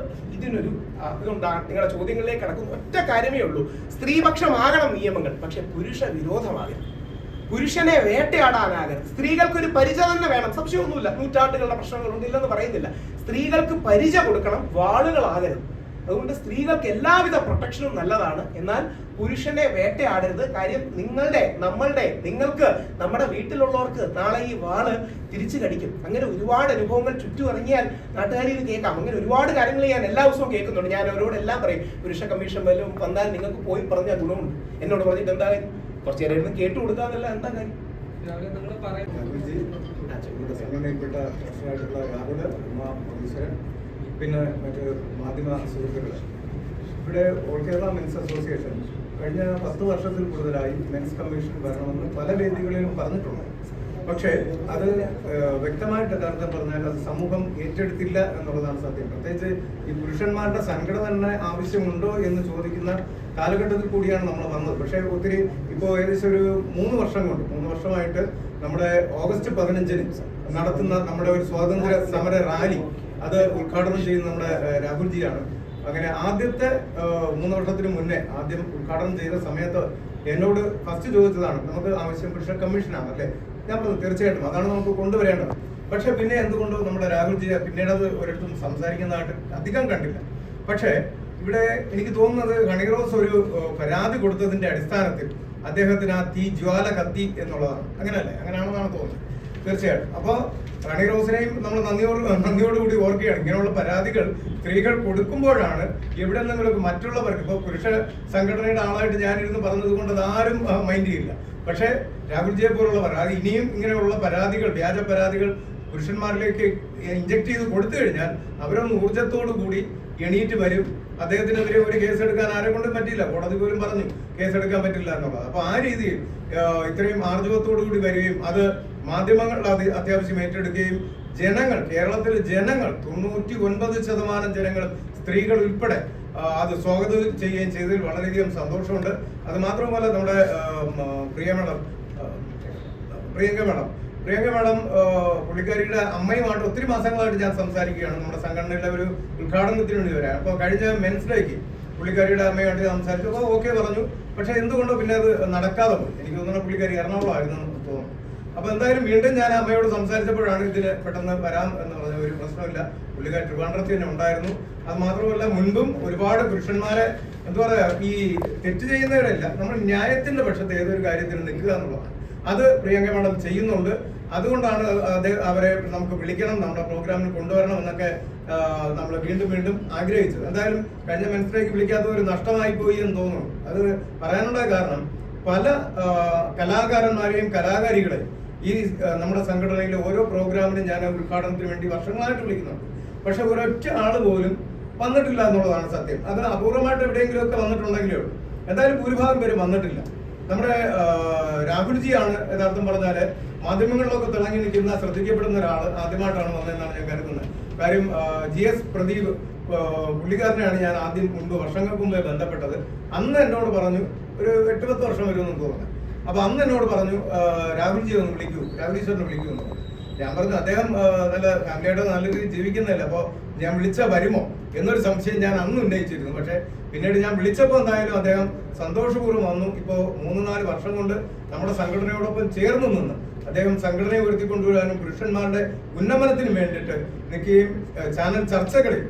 Speaker 1: ഇതിനൊരു ഇതുണ്ടാകും. നിങ്ങളുടെ ചോദ്യങ്ങളിലേക്ക് കടക്കുന്ന ഒറ്റ കാര്യമേ ഉള്ളൂ. സ്ത്രീപക്ഷമാകണം നിയമങ്ങൾ, പക്ഷെ പുരുഷ വിരോധമാകരുത്. പുരുഷനെ വേട്ടയാടാനാകരുത്. സ്ത്രീകൾക്കൊരു പരിച തന്നെ വേണം, സംശയമൊന്നുമില്ല. നൂറ്റാണ്ടുകളുടെ പ്രശ്നങ്ങളുണ്ട്, ഇല്ലെന്ന് പറയുന്നില്ല. സ്ത്രീകൾക്ക് പരിച കൊടുക്കണം, വാളുകളാകരുത്. അതുകൊണ്ട് സ്ത്രീകൾക്ക് എല്ലാവിധ പ്രൊട്ടക്ഷനും നല്ലതാണ്. എന്നാൽ പുരുഷനെ വേട്ടയാടരുത്. കാര്യം നിങ്ങൾക്ക് നമ്മുടെ വീട്ടിലുള്ളവർക്ക് നാളെ ഈ വാള് തിരിച്ചു കടിക്കും. അങ്ങനെ ഒരുപാട് അനുഭവങ്ങൾ ചുറ്റും ഇറങ്ങിയാൽ നാട്ടുകാരിൽ കേൾക്കാം. അങ്ങനെ ഒരുപാട് കാര്യങ്ങൾ ഞാൻ എല്ലാ ദിവസവും കേൾക്കുന്നുണ്ട്. ഞാൻ അവരോടെല്ലാം പറയും, പുരുഷ കമ്മീഷൻ വല്ലതും വന്നാൽ നിങ്ങൾക്ക് പോയി പറഞ്ഞ ഗുണമുണ്ട്. എന്നോട് പറഞ്ഞിട്ട് എന്താ കാര്യം? കുറച്ചു നേരം ഇരുന്ന് കേട്ടു കൊടുക്കാന്നല്ല, എന്താ കാര്യം?
Speaker 2: പിന്നെ മറ്റ് മാധ്യമ സുഹൃത്തുക്കൾ, ഇവിടെ ഓൾ കേരള മെൻസ് അസോസിയേഷൻ കഴിഞ്ഞ 10 വർഷത്തിൽ കൂടുതലായി മെൻസ് കമ്മീഷൻ വരണമെന്ന് പല വേദികളിലും പറഞ്ഞിട്ടുണ്ട്. പക്ഷേ അത് വ്യക്തമായിട്ട് യഥാർത്ഥം പറഞ്ഞാൽ അത് സമൂഹം ഏറ്റെടുത്തില്ല എന്നുള്ളതാണ് സത്യം. പ്രത്യേകിച്ച് ഈ പുരുഷന്മാരുടെ സംഘടന തന്നെ ആവശ്യമുണ്ടോ എന്ന് ചോദിക്കുന്ന കാലഘട്ടത്തിൽ കൂടിയാണ് നമ്മൾ വന്നത്. പക്ഷേ ഒത്തിരി ഇപ്പോൾ ഏകദേശം ഒരു 3 വർഷമായിട്ട് നമ്മുടെ ഓഗസ്റ്റ് 15-ന് നടത്തുന്ന നമ്മുടെ ഒരു സ്വാതന്ത്ര്യ സമര റാലി അത് ഉദ്ഘാടനം ചെയ്യുന്ന നമ്മുടെ രാഹുൽജിയാണ്. അങ്ങനെ ആദ്യത്തെ 3 വർഷത്തിന് മുന്നേ ആദ്യം ഉദ്ഘാടനം ചെയ്ത സമയത്ത് എന്നോട് ഫസ്റ്റ് ചോദിച്ചതാണ്, നമുക്ക് ആവശ്യം പുരുഷ കമ്മീഷനാണ് അല്ലേ? ഞാൻ പറഞ്ഞു തീർച്ചയായിട്ടും അതാണ് നമുക്ക് കൊണ്ടുവരേണ്ടത്. പക്ഷെ പിന്നെ എന്തുകൊണ്ടോ നമ്മുടെ രാഹുൽജി പിന്നീട് അത് ഒരിടത്തും സംസാരിക്കുന്നതായിട്ട് അധികം കണ്ടില്ല. പക്ഷേ ഇവിടെ എനിക്ക് തോന്നുന്നത് ഹണിറോസ് ഒരു പരാതി കൊടുത്തതിന്റെ അടിസ്ഥാനത്തിൽ അദ്ദേഹത്തിന് ആ തീ ജ്വാല കത്തി എന്നുള്ളതാണ്. അങ്ങനെയല്ലേ? അങ്ങനെയാണെന്നാണ് തോന്നുന്നത്. തീർച്ചയായിട്ടും. അപ്പോൾ റാണി റോസിനെയും നമ്മൾ നന്ദിയോടുകൂടി ഓർക്കുകയാണ്. ഇങ്ങനെയുള്ള പരാതികൾ സ്ത്രീകൾ കൊടുക്കുമ്പോഴാണ് എവിടെ നിന്നെങ്കിലും മറ്റുള്ളവർക്ക്, ഇപ്പോൾ പുരുഷ സംഘടനയുടെ ആളായിട്ട് ഞാനിരുന്ന് പറഞ്ഞത് കൊണ്ട് അതാരും മൈൻഡ് ചെയ്യില്ല. പക്ഷേ രാഹുൽജിയെ പോലുള്ളവർ അത് ഇനിയും ഇങ്ങനെയുള്ള പരാതികൾ, വ്യാജ പരാതികൾ പുരുഷന്മാരിലേക്ക് ഇഞ്ചക്ട് ചെയ്ത് കൊടുത്തു കഴിഞ്ഞാൽ അവരൊന്ന് ഊർജത്തോടു കൂടി എണീറ്റ് വരും. അദ്ദേഹത്തിനെതിരെ ഒരു കേസെടുക്കാൻ ആരെ കൊണ്ടും പറ്റില്ല. കോടതി പോലും പറഞ്ഞു കേസെടുക്കാൻ പറ്റില്ല എന്നുള്ളത്. അപ്പൊ ആ രീതിയിൽ ഇത്രയും ആർജവത്തോടു കൂടി വരികയും അത് മാധ്യമങ്ങൾ അത്യാവശ്യം ഏറ്റെടുക്കുകയും കേരളത്തിലെ ജനങ്ങൾ 99% ജനങ്ങൾ, സ്ത്രീകൾ ഉൾപ്പെടെ അത് സ്വാഗതം ചെയ്യുകയും ചെയ്തതിൽ വളരെയധികം സന്തോഷമുണ്ട്. അത് മാത്രമല്ല നമ്മുടെ പ്രിയങ്ക മാഡം പുള്ളിക്കാരിയുടെ അമ്മയുമായിട്ട് ഒത്തിരി മാസങ്ങളായിട്ട് ഞാൻ സംസാരിക്കുകയാണ്. നമ്മുടെ സംഘടനയിലെ ഒരു ഉദ്ഘാടനത്തിന് വേണ്ടി വരാൻ. അപ്പോൾ കഴിഞ്ഞ മെൻസ് ഡേക്ക് പുള്ളിക്കാരിയുടെ അമ്മയുമായിട്ട് സംസാരിച്ചു. അപ്പോൾ ഓക്കെ പറഞ്ഞു. പക്ഷെ എന്തുകൊണ്ടോ പിന്നെ അത് നടക്കാതെ പോയി. എനിക്ക് തോന്നുന്ന പുള്ളിക്കാരി എറണാകുളമായിരുന്നു തോന്നുന്നു. അപ്പൊ എന്തായാലും വീണ്ടും ഞാൻ അമ്മയോട് സംസാരിച്ചപ്പോഴാണ് ഇതിന് പെട്ടെന്ന് വരാം എന്ന് പറഞ്ഞ, ഒരു പ്രശ്നമില്ല, പുള്ളിക്കാരി ട്രിവാൻഡ്രത്തിൽ തന്നെ ഉണ്ടായിരുന്നു. അത് മാത്രമല്ല മുൻപും ഒരുപാട് പുരുഷന്മാരെ എന്താ പറയാ, ഈ തെറ്റ് ചെയ്യുന്നവരല്ല, നമ്മൾ ന്യായത്തിന്റെ പക്ഷത്തെ ഏതൊരു കാര്യത്തിന് നിൽക്കുക എന്നുള്ളതാണ്. അത് പ്രിയങ്ക മാഡം ചെയ്യുന്നുണ്ട്. അതുകൊണ്ടാണ് അവരെ നമുക്ക് വിളിക്കണം, നമ്മുടെ പ്രോഗ്രാമിൽ കൊണ്ടുവരണം എന്നൊക്കെ നമ്മൾ വീണ്ടും ആഗ്രഹിച്ചത്. എന്തായാലും കഴിഞ്ഞ മനസ്സിലേക്ക് വിളിക്കാത്ത ഒരു നഷ്ടമായി പോയി എന്ന് തോന്നുന്നു. അത് പറയാനുള്ള കാരണം പല കലാകാരന്മാരെയും കലാകാരികളെയും ഈ നമ്മുടെ സംഘടനയിലെ ഓരോ പ്രോഗ്രാമിനും ഞാൻ ഉദ്ഘാടനത്തിന് വേണ്ടി വർഷങ്ങളായിട്ട് വിളിക്കുന്നുണ്ട്. പക്ഷെ ഒരൊറ്റ ആള് പോലും വന്നിട്ടില്ല എന്നുള്ളതാണ് സത്യം. അത് അപൂർവമായിട്ട് എവിടെയെങ്കിലും ഒക്കെ വന്നിട്ടുണ്ടെങ്കിലേ ഉള്ളൂ. എന്തായാലും ഭൂരിഭാഗം പേരും വന്നിട്ടില്ല. നമ്മുടെ രാഹുൽജിയാണ് യഥാർത്ഥം പറഞ്ഞാല് മാധ്യമങ്ങളിലൊക്കെ തിളങ്ങി നിൽക്കുന്ന ശ്രദ്ധിക്കപ്പെടുന്ന ഒരാൾ ആദ്യമായിട്ടാണ് വന്നതെന്നാണ് ഞാൻ കരുതുന്നത്. കാര്യം GS പ്രദീപ് പുള്ളിക്കാരനെയാണ് ഞാൻ ആദ്യം മുമ്പ് വർഷങ്ങൾക്ക് മുമ്പേ ബന്ധപ്പെട്ടത്. അന്ന് എന്നോട് പറഞ്ഞു, ഒരു 8-10 വർഷം വരുമെന്ന് തോന്നുന്നു. അപ്പൊ അന്ന് എന്നോട് പറഞ്ഞു രാഹുൽജി ഒന്ന് വിളിക്കൂ, രാഹുൽ ഈശ്വറിനെ വിളിക്കൂ എന്ന് പറഞ്ഞു. ഞാൻ പറഞ്ഞു അദ്ദേഹം നല്ല ഫാമിലിയായിട്ട് നല്ല രീതിയിൽ ജീവിക്കുന്നില്ല, അപ്പോൾ ഞാൻ വിളിച്ചാൽ വരുമോ എന്നൊരു സംശയം ഞാൻ അന്ന് ഉന്നയിച്ചിരുന്നു. പക്ഷെ പിന്നീട് ഞാൻ വിളിച്ചപ്പോൾ എന്തായാലും അദ്ദേഹം സന്തോഷപൂർവ്വം വന്നു. ഇപ്പോൾ 3-4 വർഷം കൊണ്ട് നമ്മുടെ സംഘടനയോടൊപ്പം ചേർന്ന് നിന്ന് അദ്ദേഹം സംഘടനയെ ഉയർത്തിക്കൊണ്ടുവരാനും പുരുഷന്മാരുടെ ഉന്നമനത്തിനും വേണ്ടിയിട്ട് നിൽക്കുകയും ചാനൽ ചർച്ചകളിൽ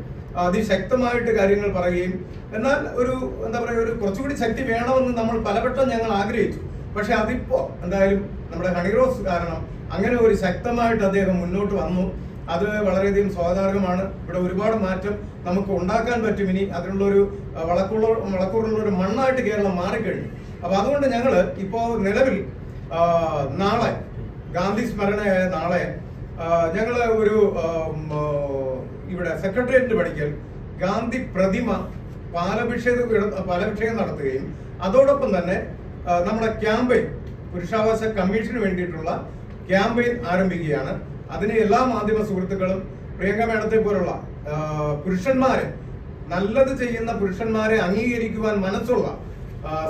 Speaker 2: അതിശക്തമായിട്ട് കാര്യങ്ങൾ പറയുകയും, എന്നാൽ ഒരു എന്താ പറയുക, ഒരു കുറച്ചുകൂടി ശക്തി വേണമെന്ന് നമ്മൾ പലവട്ടം ഞങ്ങൾ ആഗ്രഹിച്ചു. പക്ഷെ അതിപ്പോ എന്തായാലും നമ്മുടെ ഹണിറോസ് കാരണം അങ്ങനെ ഒരു ശക്തമായിട്ട് അദ്ദേഹം മുന്നോട്ട് വന്നു. അത് വളരെയധികം സ്വാഗതാർഹമാണ്. ഇവിടെ ഒരുപാട് മാറ്റം നമുക്ക് ഉണ്ടാക്കാൻ പറ്റും. ഇനി അതിനുള്ളൊരു വളക്കൂറുള്ളൊരു മണ്ണായിട്ട് കേരളം മാറിക്കഴിഞ്ഞു. അപ്പൊ അതുകൊണ്ട് ഞങ്ങൾ ഇപ്പോൾ നിലവിൽ നാളെ ഗാന്ധി സ്മരണയായ നാളെ ഞങ്ങൾ ഒരു ഇവിടെ സെക്രട്ടേറിയറ്റ് പഠിക്കൽ ഗാന്ധി പ്രതിമ പാലഭിഷേകം നടത്തുകയും അതോടൊപ്പം തന്നെ നമ്മുടെ ക്യാമ്പയിൻ പുരുഷാവകാശ കമ്മീഷന് വേണ്ടിയിട്ടുള്ള ക്യാമ്പയിൻ ആരംഭിക്കുകയാണ്. അതിന് എല്ലാ മാധ്യമ സുഹൃത്തുക്കളും പ്രിയങ്ക മേഡത്തെ പോലുള്ള പുരുഷന്മാരെ, നല്ലത് ചെയ്യുന്ന പുരുഷന്മാരെ അംഗീകരിക്കുവാൻ മനസ്സുള്ള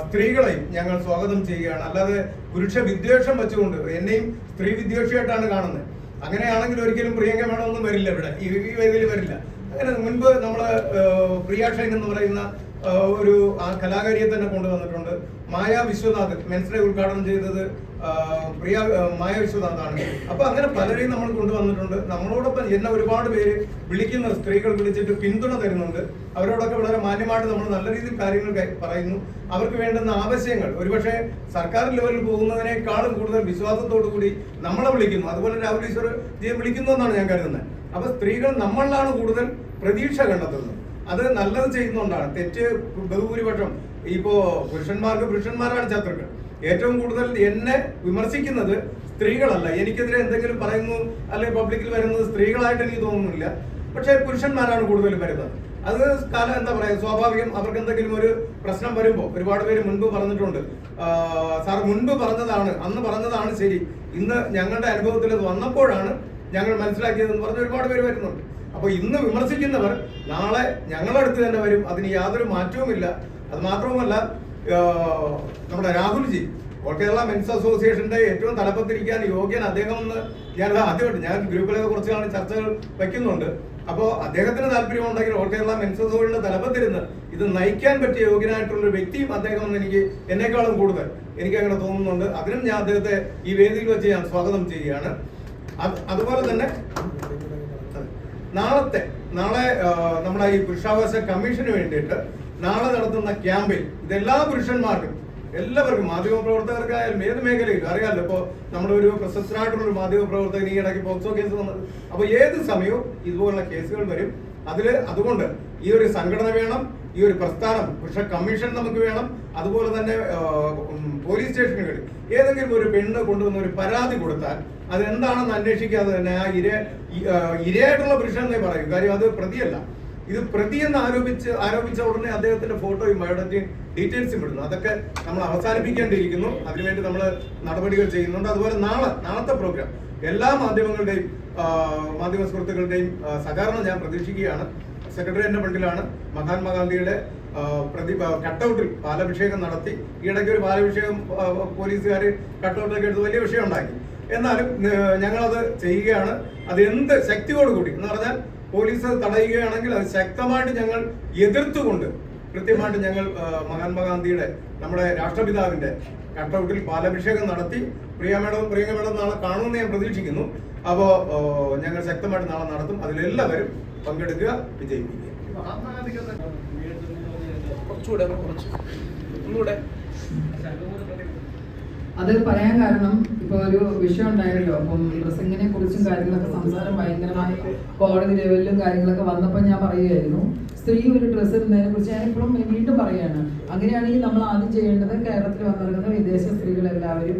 Speaker 2: സ്ത്രീകളെയും ഞങ്ങൾ സ്വാഗതം ചെയ്യുകയാണ്. അല്ലാതെ പുരുഷ വിദ്വേഷം വെച്ചുകൊണ്ട് എന്നെയും സ്ത്രീ വിദ്വേഷിയായിട്ടാണ് കാണുന്നത്. അങ്ങനെയാണെങ്കിൽ ഒരിക്കലും പ്രിയങ്ക മേഡം ഒന്നും വരില്ല, ഇവിടെ ഈ വേദിയിൽ വരില്ല. അങ്ങനെ മുൻപ് നമ്മള് പ്രിയ ഷൈൻ എന്ന് പറയുന്ന ഒരു കലാകാരിയെ തന്നെ കൊണ്ടുവന്നിട്ടുണ്ട്. മായ വിശ്വനാഥ് മെൻസ് ഡേ ഉദ്ഘാടനം ചെയ്തത് മായ വിശ്വനാഥാണ്. അപ്പൊ അങ്ങനെ പലരെയും നമ്മൾ കൊണ്ടുവന്നിട്ടുണ്ട്. നമ്മളോടൊപ്പം എന്നെ ഒരുപാട് പേര് വിളിക്കുന്ന സ്ത്രീകൾ വിളിച്ചിട്ട് പിന്തുണ തരുന്നുണ്ട്. അവരോടൊക്കെ വളരെ മാന്യമായിട്ട് നമ്മൾ നല്ല രീതിയിൽ കാര്യങ്ങൾ പറയുന്നു. അവർക്ക് വേണ്ടുന്ന ആവശ്യങ്ങൾ ഒരുപക്ഷെ സർക്കാർ ലെവലിൽ പോകുന്നതിനേക്കാളും കൂടുതൽ വിശ്വാസത്തോടു കൂടി നമ്മളെ വിളിക്കുന്നു. അതുപോലെ രാഹുൽ ഈശ്വർ ജിയെ വിളിക്കുന്നു എന്നാണ് ഞാൻ കരുതുന്നത്. അപ്പൊ സ്ത്രീകൾ നമ്മളിലാണ് കൂടുതൽ പ്രതീക്ഷ കണ്ടെത്തുന്നത്. അത് നല്ലത് ചെയ്യുന്നതുകൊണ്ടാണ്. തെറ്റ് ബഹുഭൂരിപക്ഷം ഇപ്പോ പുരുഷന്മാരാണ് ശത്രുക്കൾ. ഏറ്റവും കൂടുതൽ എന്നെ വിമർശിക്കുന്നത് സ്ത്രീകളല്ല. എനിക്കെതിരെ എന്തെങ്കിലും പറയുന്നു അല്ലെങ്കിൽ പബ്ലിക്കിൽ വരുന്നത് സ്ത്രീകളായിട്ട് എനിക്ക് തോന്നുന്നില്ല. പക്ഷെ പുരുഷന്മാരാണ് കൂടുതൽ വരുന്നത്. അത് എന്താ പറയാ, സ്വാഭാവികം. അവർക്ക് എന്തെങ്കിലും ഒരു പ്രശ്നം വരുമ്പോൾ ഒരുപാട് പേര് മുൻപ് പറഞ്ഞിട്ടുണ്ട്, സാർ മുൻപ് പറഞ്ഞതാണ്, അന്ന് പറഞ്ഞതാണ് ശരി, ഇന്ന് ഞങ്ങളുടെ അനുഭവത്തിൽ അത് വന്നപ്പോഴാണ് ഞങ്ങൾ മനസ്സിലാക്കിയതെന്ന് പറഞ്ഞ് ഒരുപാട് പേര് വരുന്നുണ്ട്. അപ്പൊ ഇന്ന് വിമർശിക്കുന്നവർ നാളെ ഞങ്ങളടുത്ത് തന്നെ വരും. അതിന് യാതൊരു മാറ്റവുമില്ല. അത് മാത്രവുമല്ല, നമ്മുടെ രാഹുൽജി ഓൾ കേരള മെൻസ് അസോസിയേഷന്റെ ഏറ്റവും തലപ്പത്തിരിക്കാൻ യോഗ്യൻ അദ്ദേഹം എന്ന് ഞാൻ ആദ്യമായിട്ട്, ഞാൻ ഗ്രൂപ്പിലൊക്കെ കുറച്ച് നാൾ ചർച്ചകൾ വയ്ക്കുന്നുണ്ട്. അപ്പോൾ അദ്ദേഹത്തിന് താല്പര്യമുണ്ടെങ്കിൽ ഓൾ കേരള മെൻസ് അസോസിയേഷന്റെ തലപ്പത്തിരുന്ന് ഇത് നയിക്കാൻ പറ്റിയ യോഗ്യനായിട്ടുള്ള ഒരു വ്യക്തിയും അദ്ദേഹം എന്ന് എനിക്ക് എന്നെക്കാളും കൂടുതൽ എനിക്ക് അങ്ങനെ തോന്നുന്നുണ്ട്. അതിനും ഞാൻ അദ്ദേഹത്തെ ഈ വേദിയിൽ വെച്ച് ഞാൻ സ്വാഗതം ചെയ്യുകയാണ്. അതുപോലെ തന്നെ നാളെ നമ്മുടെ ഈ പുരുഷാവകാശ കമ്മീഷന് വേണ്ടിയിട്ട് നാളെ നടത്തുന്ന ക്യാമ്പയിൻ ഇതെല്ലാ പുരുഷന്മാർക്കും, എല്ലാവർക്കും, മാധ്യമപ്രവർത്തകർക്കായാലും ഏത് മേഖലയിലും അറിയാമല്ലോ. ഇപ്പോൾ നമ്മുടെ ഒരു പ്രശസ്തനായിട്ടുള്ള ഒരു മാധ്യമപ്രവർത്തകൻ ഈ ഇടയ്ക്ക് പോക്സോ കേസ് വന്നത്. അപ്പോൾ ഏത് സമയവും ഇതുപോലുള്ള കേസുകൾ വരും. അതുകൊണ്ട് ഈ ഒരു സംഘടന വേണം, ഈ ഒരു പ്രസ്ഥാനം, പുരുഷ കമ്മീഷൻ നമുക്ക് വേണം. അതുപോലെ തന്നെ പോലീസ് സ്റ്റേഷനുകളിൽ ഏതെങ്കിലും ഒരു പെണ്ണ് കൊണ്ടുവന്ന ഒരു പരാതി കൊടുത്താൽ അതെന്താണെന്ന് അന്വേഷിക്കാതെ തന്നെ ആ ഇരയായിട്ടുള്ള പുരുഷൻ എന്നേ പറയും. കാര്യം അത് പ്രതിയല്ല. ഇത് പ്രതിയെന്ന് ആരോപിച്ച ഉടനെ അദ്ദേഹത്തിന്റെ ഫോട്ടോയും ബയോഡാറ്റയും ഡീറ്റെയിൽസും ഇടുന്നു. അതൊക്കെ നമ്മൾ അവസാനിപ്പിക്കേണ്ടിയിരിക്കുന്നു. അതിനുവേണ്ടി നമ്മൾ നടപടികൾ ചെയ്യുന്നുണ്ട്. അതുപോലെ നാളത്തെ പ്രോഗ്രാം എല്ലാ മാധ്യമങ്ങളുടെയും മാധ്യമ സുഹൃത്തുക്കളുടെയും സഹകരണം ഞാൻ പ്രതീക്ഷിക്കുകയാണ്. സെക്രട്ടേറിയറ്റിന്റെ ഫണ്ടിലാണ് മഹാത്മാഗാന്ധിയുടെ കട്ടൗട്ടിൽ പാലഭിഷേകം നടത്തി. ഈയിടയ്ക്ക് ഒരു പാലഭിഷേകം പോലീസുകാർ കട്ടൗട്ടൊക്കെ എടുത്ത് വലിയ വിഷയം ഉണ്ടാക്കി. എന്നാലും ഞങ്ങളത് ചെയ്യുകയാണ്. അത് എന്ത് ശക്തിയോടുകൂടി എന്ന് പറഞ്ഞാൽ പോലീസ് തടയുകയാണെങ്കിൽ അത് ശക്തമായിട്ട് ഞങ്ങൾ എതിർത്തുകൊണ്ട് കൃത്യമായിട്ട് ഞങ്ങൾ മഹാത്മാഗാന്ധിയുടെ, നമ്മുടെ രാഷ്ട്രപിതാവിന്റെ കട്ടൗട്ടിൽ പാലഭിഷേകം നടത്തി പ്രിയങ്ക മേഡം നാളെ കാണുമെന്ന് ഞാൻ പ്രതീക്ഷിക്കുന്നു. അപ്പോ ഞങ്ങൾ ശക്തമായിട്ട് നാളെ നടത്തും. അതിലെല്ലാവരും പങ്കെടുക്കുക, വിജയിപ്പിക്കുക.
Speaker 3: അത് പറയാൻ കാരണം ഇപ്പൊ ഒരു വിഷയം ഉണ്ടായല്ലോ. അപ്പം ഡ്രസ്സിങ്ങിനെ കുറിച്ചും കാര്യങ്ങളൊക്കെ സംസാരം ഭയങ്കരമായി കോടതി ലെവലിലും കാര്യങ്ങളൊക്കെ വന്നപ്പോൾ ഞാൻ പറയുകയായിരുന്നു, സ്ത്രീ ഒരു ഡ്രസ്സ് ഇടുന്നതിനെ കുറിച്ച് ഞാൻ ഇപ്പോഴും വീണ്ടും പറയുകയാണ്. അങ്ങനെയാണെങ്കിൽ നമ്മൾ ആദ്യം ചെയ്യേണ്ടത് കേരളത്തിൽ വന്നിറങ്ങുന്ന വിദേശ സ്ത്രീകളെല്ലാവരും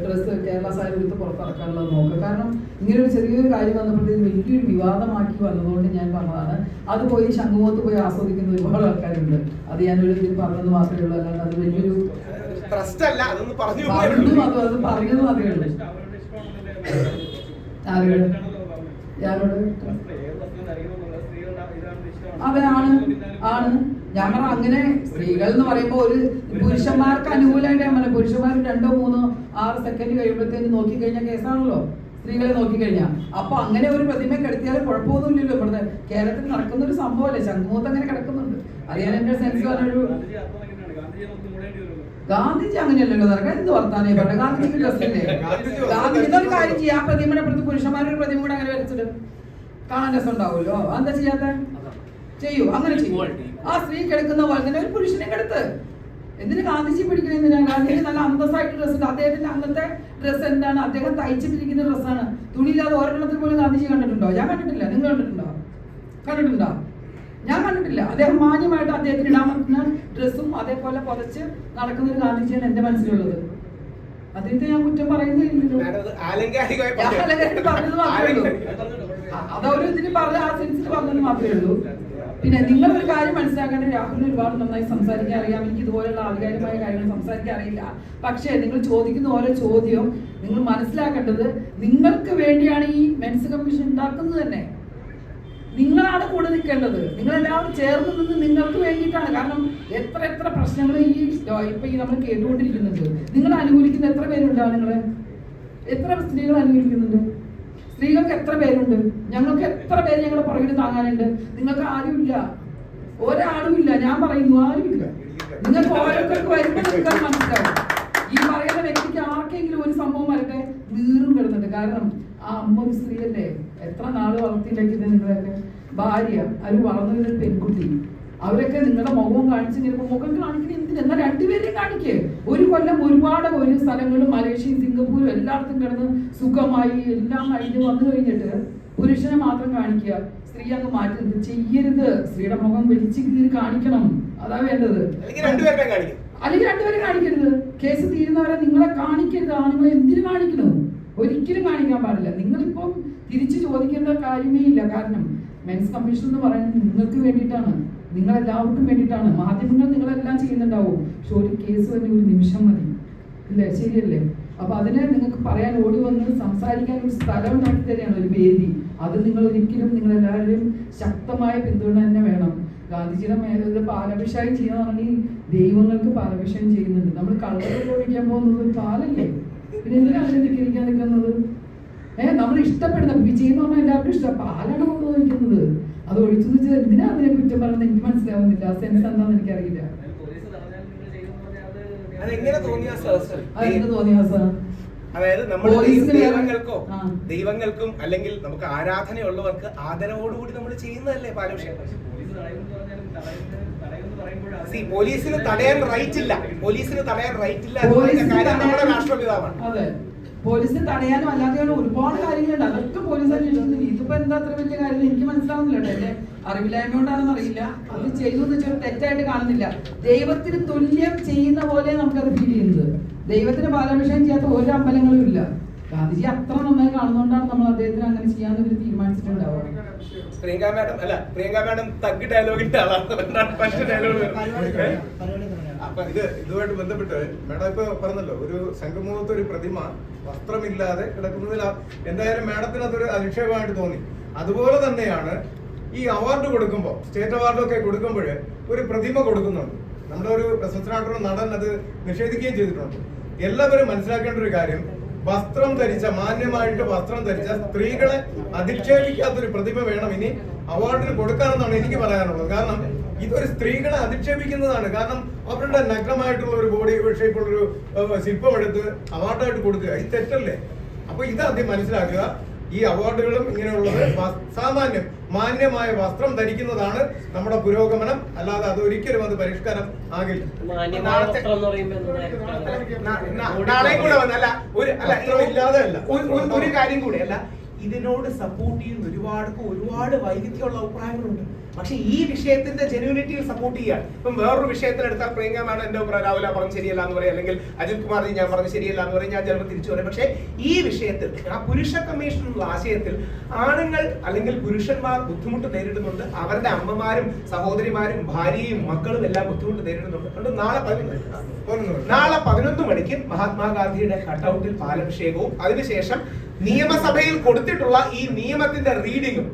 Speaker 3: ഡ്രസ്സ് കേരള സാരി എടുത്ത് പുറത്തിറക്കാനുള്ളത് നോക്കുക. കാരണം ഇങ്ങനെ ഒരു ചെറിയൊരു കാര്യം വന്നപ്പോഴത്തേക്കും വലിയൊരു വിവാദമാക്കി വന്നതുകൊണ്ട് ഞാൻ പറഞ്ഞതാണ്. അത് പോയി ശംഖുമുഖത്ത് പോയി ആസ്വദിക്കുന്ന ഒരുപാട് ആൾക്കാരുണ്ട്. അത് ഞാനൊരു ഇതിൽ പറഞ്ഞത് മാത്രമേ ഉള്ളൂ. അല്ലാണ്ട് അത് വലിയൊരു
Speaker 1: ട്രസ്റ്റ് അല്ല, അതൊന്ന് പറഞ്ഞു
Speaker 3: പറഞ്ഞതും അത് പറഞ്ഞതും അതേ ഉള്ളൂ. ആരോട് അതാണ് ആണ് ഞാൻ പറഞ്ഞ അങ്ങനെ സ്ത്രീകൾ എന്ന് പറയുമ്പോ ഒരു പുരുഷന്മാർക്ക് അനുകൂലമായിട്ട് ഞാൻ പറഞ്ഞ പുരുഷന്മാർ 2, 3, 6 സെക്കൻഡ് കഴിയുമ്പോഴത്തേന് നോക്കിക്കഴിഞ്ഞാൽ കേസാണല്ലോ സ്ത്രീകളെ നോക്കിക്കഴിഞ്ഞാൽ. അപ്പൊ അങ്ങനെ ഒരു പ്രതിമ കിടത്തിയാൽ കുഴപ്പമൊന്നുമില്ലല്ലോ. ഇവിടുത്തെ കേരളത്തിൽ നടക്കുന്ന ഒരു സംഭവമല്ലേ, ശംഖുമുഖത്ത് അങ്ങനെ കിടക്കുന്നുണ്ട്. അത് ഞാൻ എന്റെ സെൻസ് പറഞ്ഞൊരു ഗാന്ധിജി അങ്ങനെയല്ലല്ലോ നടക്കാൻ. എന്ത് വർത്താനേ പറഞ്ഞ ഗാന്ധിജിക്ക് ഡ്രസ്സില്ലേ? ഗാന്ധിജിന്റെ ഒരു കാര്യം ചെയ്യാം, ആ പ്രതിമയുടെ അപ്പുറത്ത് പുരുഷന്മാരുടെ പ്രതിമ കൂടെ അങ്ങനെ വരച്ചിട്ട് കാണാൻ രസം ഉണ്ടാവുമല്ലോ. എന്താ ചെയ്യാത്ത ചെയ്യൂ, അങ്ങനെ ചെയ്യൂ. ആ സ്ത്രീ കിടക്കുന്ന പോലെ തന്നെ ഒരു പുരുഷനെ കിടത്ത്. എന്തിന് ഗാന്ധിജി പിടിക്കണെന്തിനാ? ഗാന്ധിജി നല്ല അന്തസ്സായിട്ട് ഡ്രസ് ഉണ്ട്. അദ്ദേഹത്തിന്റെ അന്നത്തെ ഡ്രസ് എന്താണ്? അദ്ദേഹം തയ്ച്ചിട്ടിരിക്കുന്ന ഡ്രസ്സാണ്. തുണിയില്ലാതെ ഒരെണ്ണത്തിൽ പോലും ഗാന്ധിജി കണ്ടിട്ടുണ്ടോ? ഞാൻ കണ്ടിട്ടില്ല. നിങ്ങൾ കണ്ടിട്ടുണ്ടോ? കണ്ടിട്ടുണ്ടോ? ഞാൻ കണ്ടിട്ടില്ല. അദ്ദേഹം മാന്യമായിട്ട് അദ്ദേഹത്തിന് ഇടാൻ പറ്റുന്ന ഡ്രസ്സും അതേപോലെ പുതച്ച് നടക്കുന്ന ഒരു ഗാന്ധിജിയാണ് എന്റെ മനസ്സിലുള്ളത്. അദ്ദേഹത്തെ ഞാൻ കുറ്റം പറയുന്നില്ലല്ലോ. പറഞ്ഞത് മാത്രമേ ഉള്ളൂ. അതവര് ഇതിന് പറഞ്ഞ ആ സെൻസിൽ പറഞ്ഞത് മാത്രമേ ഉള്ളൂ. പിന്നെ നിങ്ങൾ ഒരു കാര്യം മനസ്സിലാക്കേണ്ടത്, രാഹുലിന് ഒരുപാട് നന്നായി സംസാരിക്കാൻ അറിയാം. എനിക്ക് ഇതുപോലുള്ള ആധികാരികമായ കാര്യങ്ങൾ സംസാരിക്കാൻ അറിയില്ല. പക്ഷേ നിങ്ങൾ ചോദിക്കുന്ന ഓരോ ചോദ്യവും നിങ്ങൾ മനസ്സിലാക്കേണ്ടത് നിങ്ങൾക്ക് വേണ്ടിയാണ് ഈ മെൻസ് കമ്മീഷൻ ഉണ്ടാക്കുന്നത് തന്നെ. നിങ്ങളാണ് കൂടെ നിൽക്കേണ്ടത്. നിങ്ങളെല്ലാവരും ചേർന്ന് നിന്ന് നിങ്ങൾക്ക് വേണ്ടിയിട്ടാണ്. കാരണം എത്ര പ്രശ്നങ്ങൾ ഇപ്പൊ നമ്മൾ കേട്ടുകൊണ്ടിരിക്കുന്നുണ്ട്. നിങ്ങൾ അനുകൂലിക്കുന്ന എത്ര പേരുണ്ടാവും? നിങ്ങളെ എത്ര സ്ത്രീകൾ അനുകൂലിക്കുന്നുണ്ട്? സ്ത്രീകൾക്ക് എത്ര പേരുണ്ട്? ഞങ്ങൾക്ക് എത്ര പേര് ഞങ്ങളുടെ പുറകിൽ താങ്ങാനുണ്ട്? നിങ്ങൾക്ക് ആരുമില്ല, ഒരാളുമില്ല. ഞാൻ പറയുന്നു ആരുമില്ല. നിങ്ങൾക്ക് ഓരോരുത്തർക്ക് വരുമ്പോൾ നിങ്ങൾക്ക് മനസ്സിലാവും. ഈ പറയുന്ന വ്യക്തിക്ക് ആർക്കെങ്കിലും ഒരു സംഭവം വരട്ടെ വീറും കിടന്നുണ്ട്. കാരണം ആ അമ്മ ഒരു സ്ത്രീയല്ലേ, എത്ര നാള് വളർത്തിയിട്ടേക്കുന്നത് നിങ്ങളൊക്കെ ഭാര്യ, അത് വളർന്നു വരുന്ന പെൺകുട്ടി. അവരൊക്കെ നിങ്ങളുടെ മുഖവും കാണിച്ച് ചിലപ്പോൾ മുഖം കാണിക്കുന്ന എന്തിന്? എന്നാൽ രണ്ടുപേരെയും കാണിക്കേ. ഒരു കൊല്ലം ഒരുപാട് ഒരു സ്ഥലങ്ങളും മലേഷ്യയും സിംഗപ്പൂരും എല്ലായിടത്തും കിടന്ന് സുഖമായി എല്ലാം കഴിഞ്ഞ് വന്നു കഴിഞ്ഞിട്ട് പുരുഷനെ മാത്രം കാണിക്കുക, സ്ത്രീ അങ്ങ് മാറ്റുന്നത് ചെയ്യരുത്. സ്ത്രീയുടെ മുഖം വലിച്ചു കീറി കാണിക്കണം, അതാ വേണ്ടത്. അല്ലെങ്കിൽ രണ്ടുപേരെ കാണിക്കരുത്. കേസ് തീരുന്നവരെ നിങ്ങളെ കാണിക്കരുത്. ആണുങ്ങളെ എന്തിനു കാണിക്കണം? ഒരിക്കലും കാണിക്കാൻ പാടില്ല. നിങ്ങളിപ്പം തിരിച്ചു ചോദിക്കേണ്ട കാര്യമേ ഇല്ല. കാരണം മെൻസ് കമ്മീഷൻ എന്ന് പറയുന്നത് നിങ്ങൾക്ക് വേണ്ടിയിട്ടാണ്, നിങ്ങളെല്ലാവർക്കും വേണ്ടിയിട്ടാണ്. മാധ്യമങ്ങൾ നിങ്ങളെല്ലാം ചെയ്യുന്നുണ്ടാവും. പക്ഷെ ഒരു കേസ് തന്നെ ഒരു നിമിഷം മതി, ഇല്ലേ? ശരിയല്ലേ? അപ്പൊ അതിനെ നിങ്ങൾക്ക് പറയാൻ ഓടി വന്ന് സംസാരിക്കാൻ ഒരു സ്ഥലം ഉണ്ടാക്കി തന്നെയാണ് ഒരു വേദി. അത് നിങ്ങൾ ഒരിക്കലും നിങ്ങളെല്ലാവരും ശക്തമായ പിന്തുണ തന്നെ വേണം. ഗാന്ധിജിയുടെ മേലെ പാലഭിഷേകം ചെയ്യാന്ന് പറഞ്ഞാൽ ദൈവങ്ങൾക്ക് പാലഭിഷേകം ചെയ്യുന്നുണ്ട്. നമ്മൾ കള്ളത്തിൽ ഒഴിക്കാൻ പോകുന്നത് പാലല്ലേ? പിന്നെ എന്തിനാണ് അതിനെ ധിക്കരിക്കാൻ നിൽക്കുന്നത്? നമ്മൾ ഇഷ്ടപ്പെടുന്ന വിജയം എന്ന് പറഞ്ഞാൽ എല്ലാവർക്കും ഇഷ്ടം. പാലാണ് നമ്മൾ ഒഴിക്കുന്നത്. അത് ഒഴിച്ചു വെച്ചാൽ എന്തിനാ അതിനെ കുറ്റം പറയുന്നത് എനിക്ക് മനസ്സിലാവുന്നില്ല. സെൻസ് എന്താണെന്ന് എനിക്കറിയില്ല. അതെങ്ങനെ തോന്നിയ
Speaker 1: അതായത് നമ്മൾ ദൈവങ്ങൾക്കും അല്ലെങ്കിൽ നമുക്ക് ആരാധനയുള്ളവർക്ക് ആദരവോടുകൂടി നമ്മൾ ചെയ്യുന്നതല്ലേ പാലഭിഷേകം? പോലീസിന് തടയാൻ റൈറ്റ് ഇല്ല. പോലീസിന് തടയാൻ റൈറ്റ് ഇല്ല കാര്യം നമ്മുടെ രാഷ്ട്രപിതാവാണ്.
Speaker 3: അതെ, പോലീസിന് തടയാനും അല്ലാതെയാണ് ഒരുപാട് കാര്യങ്ങളുണ്ട്. അതൊക്കെ പോലീസ് അന്വേഷിക്കുന്നു. ഇതിപ്പോ എന്താ അത്ര വലിയ കാര്യം എനിക്ക് മനസ്സിലാവുന്നില്ല. എന്റെ അറിവില്ലായ്മ കൊണ്ടാണെന്ന് അറിയില്ല. അത് ചെയ്തു എന്ന് വെച്ചാൽ തെറ്റായിട്ട് കാണുന്നില്ല. ദൈവത്തിന് തുല്യം ചെയ്യുന്ന പോലെ നമുക്കത് ഫീൽ ചെയ്യുന്നത്. ദൈവത്തിന് പാലാഭിഷേകം ചെയ്യാത്ത ഒരു അമ്പലങ്ങളും ഇല്ല. ഗാന്ധിജി അത്ര നന്നായി കാണുന്നതുകൊണ്ടാണ് നമ്മൾ അദ്ദേഹത്തിന് അങ്ങനെ ചെയ്യാൻ ഒരു തീരുമാനിച്ചിട്ടുണ്ടാവുക.
Speaker 1: പ്രിയങ്ക മാഡം തഗ് ഡയലോഗിന്റെ ആളാണ്.
Speaker 2: അപ്പൊ ഇതുമായിട്ട് ബന്ധപ്പെട്ട് മാഡം ഇപ്പൊ പറഞ്ഞല്ലോ, ഒരു ശംഖുമുഖത്ത് ഒരു പ്രതിമ വസ്ത്രമില്ലാതെ കിടക്കുന്നതിൽ എന്തായാലും മാഡത്തിന് അതൊരു അധിക്ഷേപമായിട്ട് തോന്നി. അതുപോലെ തന്നെയാണ് ഈ അവാർഡ് കൊടുക്കുമ്പോൾ, സ്റ്റേറ്റ് അവാർഡൊക്കെ കൊടുക്കുമ്പോൾ ഒരു പ്രതിമ കൊടുക്കുന്നുണ്ട്. നമ്മുടെ ഒരു പ്രശസ്തനായിട്ടുള്ള നടൻ അത് നിഷേധിക്കുകയും ചെയ്തിട്ടുണ്ട്. എല്ലാവരും മനസ്സിലാക്കേണ്ട ഒരു കാര്യം, വസ്ത്രം ധരിച്ച, മാന്യമായിട്ട് വസ്ത്രം ധരിച്ച സ്ത്രീകളെ അധിക്ഷേപിക്കാത്തൊരു പ്രതിമ വേണം ഇനി അവാർഡിന് കൊടുക്കാനെന്നാണ് എനിക്ക് പറയാനുള്ളത്. കാരണം ഇതൊരു സ്ത്രീകളെ അധിക്ഷേപിക്കുന്നതാണ്. കാരണം അവരുടെ നഗ്നമായിട്ടുള്ള ഒരു ബോഡി ഷേപ്പുള്ളൊരു ശില്പം എടുത്ത് അവാർഡായിട്ട് കൊടുക്കുക, ഇത് തെറ്റല്ലേ? അപ്പൊ ഇതാദ്യം മനസ്സിലാക്കുക. ഈ അവാർഡുകളും ഇങ്ങനെയുള്ളത് സാമാന്യം മാന്യമായ വസ്ത്രം ധരിക്കുന്നതാണ് നമ്മുടെ പുരോഗമനം. അല്ലാതെ അത് ഒരിക്കലും അത് പരിഷ്കാരം ആകില്ല.
Speaker 1: ഒരു കാര്യം കൂടെ അല്ല, ഇതിനോട് സപ്പോർട്ട് ചെയ്യുന്ന ഒരുപാട് വൈവിധ്യമുള്ള അഭിപ്രായങ്ങളുണ്ട്. പക്ഷെ ഈ വിഷയത്തിന്റെ ജെന്യൂനിറ്റിയിൽ സപ്പോർട്ട് ചെയ്യുക. ഇപ്പം വേറൊരു വിഷയത്തിൽ എടുത്താൽ പ്രിയങ്ക മാഡം എന്റെ രാഹുല പറഞ്ഞ് ശരിയല്ല എന്ന് പറയും, അല്ലെങ്കിൽ അജിത് കുമാർ ഞാൻ പറഞ്ഞ് ശരിയല്ല എന്ന് പറയും, ഞാൻ ചിലപ്പോൾ തിരിച്ചു പറയും. പക്ഷേ ഈ വിഷയത്തിൽ ആ പുരുഷ കമ്മീഷൻ എന്നുള്ള ആശയത്തിൽ ആണുങ്ങൾ അല്ലെങ്കിൽ പുരുഷന്മാർ ബുദ്ധിമുട്ട് നേരിടുന്നുണ്ട്. അവരുടെ അമ്മമാരും സഹോദരിമാരും ഭാര്യയും മക്കളും എല്ലാം ബുദ്ധിമുട്ട് നേരിടുന്നുണ്ട്. അതുകൊണ്ട് നാളെ 11 മണിക്ക് മഹാത്മാഗാന്ധിയുടെ കട്ടൗട്ടിൽ പാലഭിഷേകവും അതിനുശേഷം നിയമസഭയിൽ കൊടുത്തിട്ടുള്ള ഈ നിയമത്തിന്റെ റീഡിങ്ങും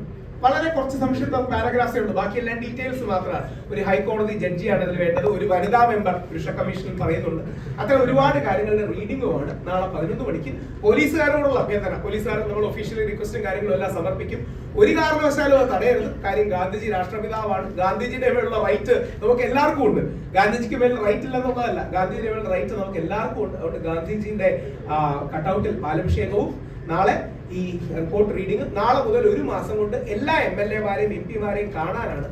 Speaker 1: വളരെ കുറച്ച് സംക്ഷിപ്ത പാരഗ്രാഫ്സേ ഉള്ളൂ, ബാക്കിയെല്ലാം ഡീറ്റെയിൽസ് മാത്രമാണ്. ഒരു ഹൈക്കോടതി ജഡ്ജിയാണ് ഇതിൽ വേണ്ടത്, ഒരു വനിതാ മെമ്പർ പുരുഷ കമ്മീഷനിൽ പറയുന്നുണ്ട്. അത്തരം ഒരുപാട് കാര്യങ്ങളുടെ റീഡിങ്ങുമാണ് നാളെ 11 മണിക്ക്. പോലീസുകാരോടുള്ള അഭ്യർത്ഥന, പോലീസുകാർ നമ്മൾ ഒഫീഷ്യലി റിക്വസ്റ്റും കാര്യങ്ങളും എല്ലാം സമർപ്പിക്കും. ഒരു കാരണവശാലും അത് തടയരുത്. കാര്യം ഗാന്ധിജി രാഷ്ട്രപിതാവാണ്. ഗാന്ധിജിയുടെ മേലുള്ള റൈറ്റ് നമുക്ക് എല്ലാവർക്കും ഉണ്ട്. ഗാന്ധിജിക്ക് മേൽ റൈറ്റ് ഇല്ലെന്നുള്ളതല്ല, ഗാന്ധിജിയുടെ മേലുള്ള റൈറ്റ് നമുക്ക് എല്ലാവർക്കും ഉണ്ട്. അതുകൊണ്ട് ഗാന്ധിജിയുടെ കട്ടൗട്ടിൽ പാലഭിഷേകവും നാളെ ഈ റിപ്പോർട്ട് റീഡിംഗ്, നാളെ മുതൽ 1 മാസം കൊണ്ട് എല്ലാ MLA മാരെയും MP മാരെയും കാണാനാണ്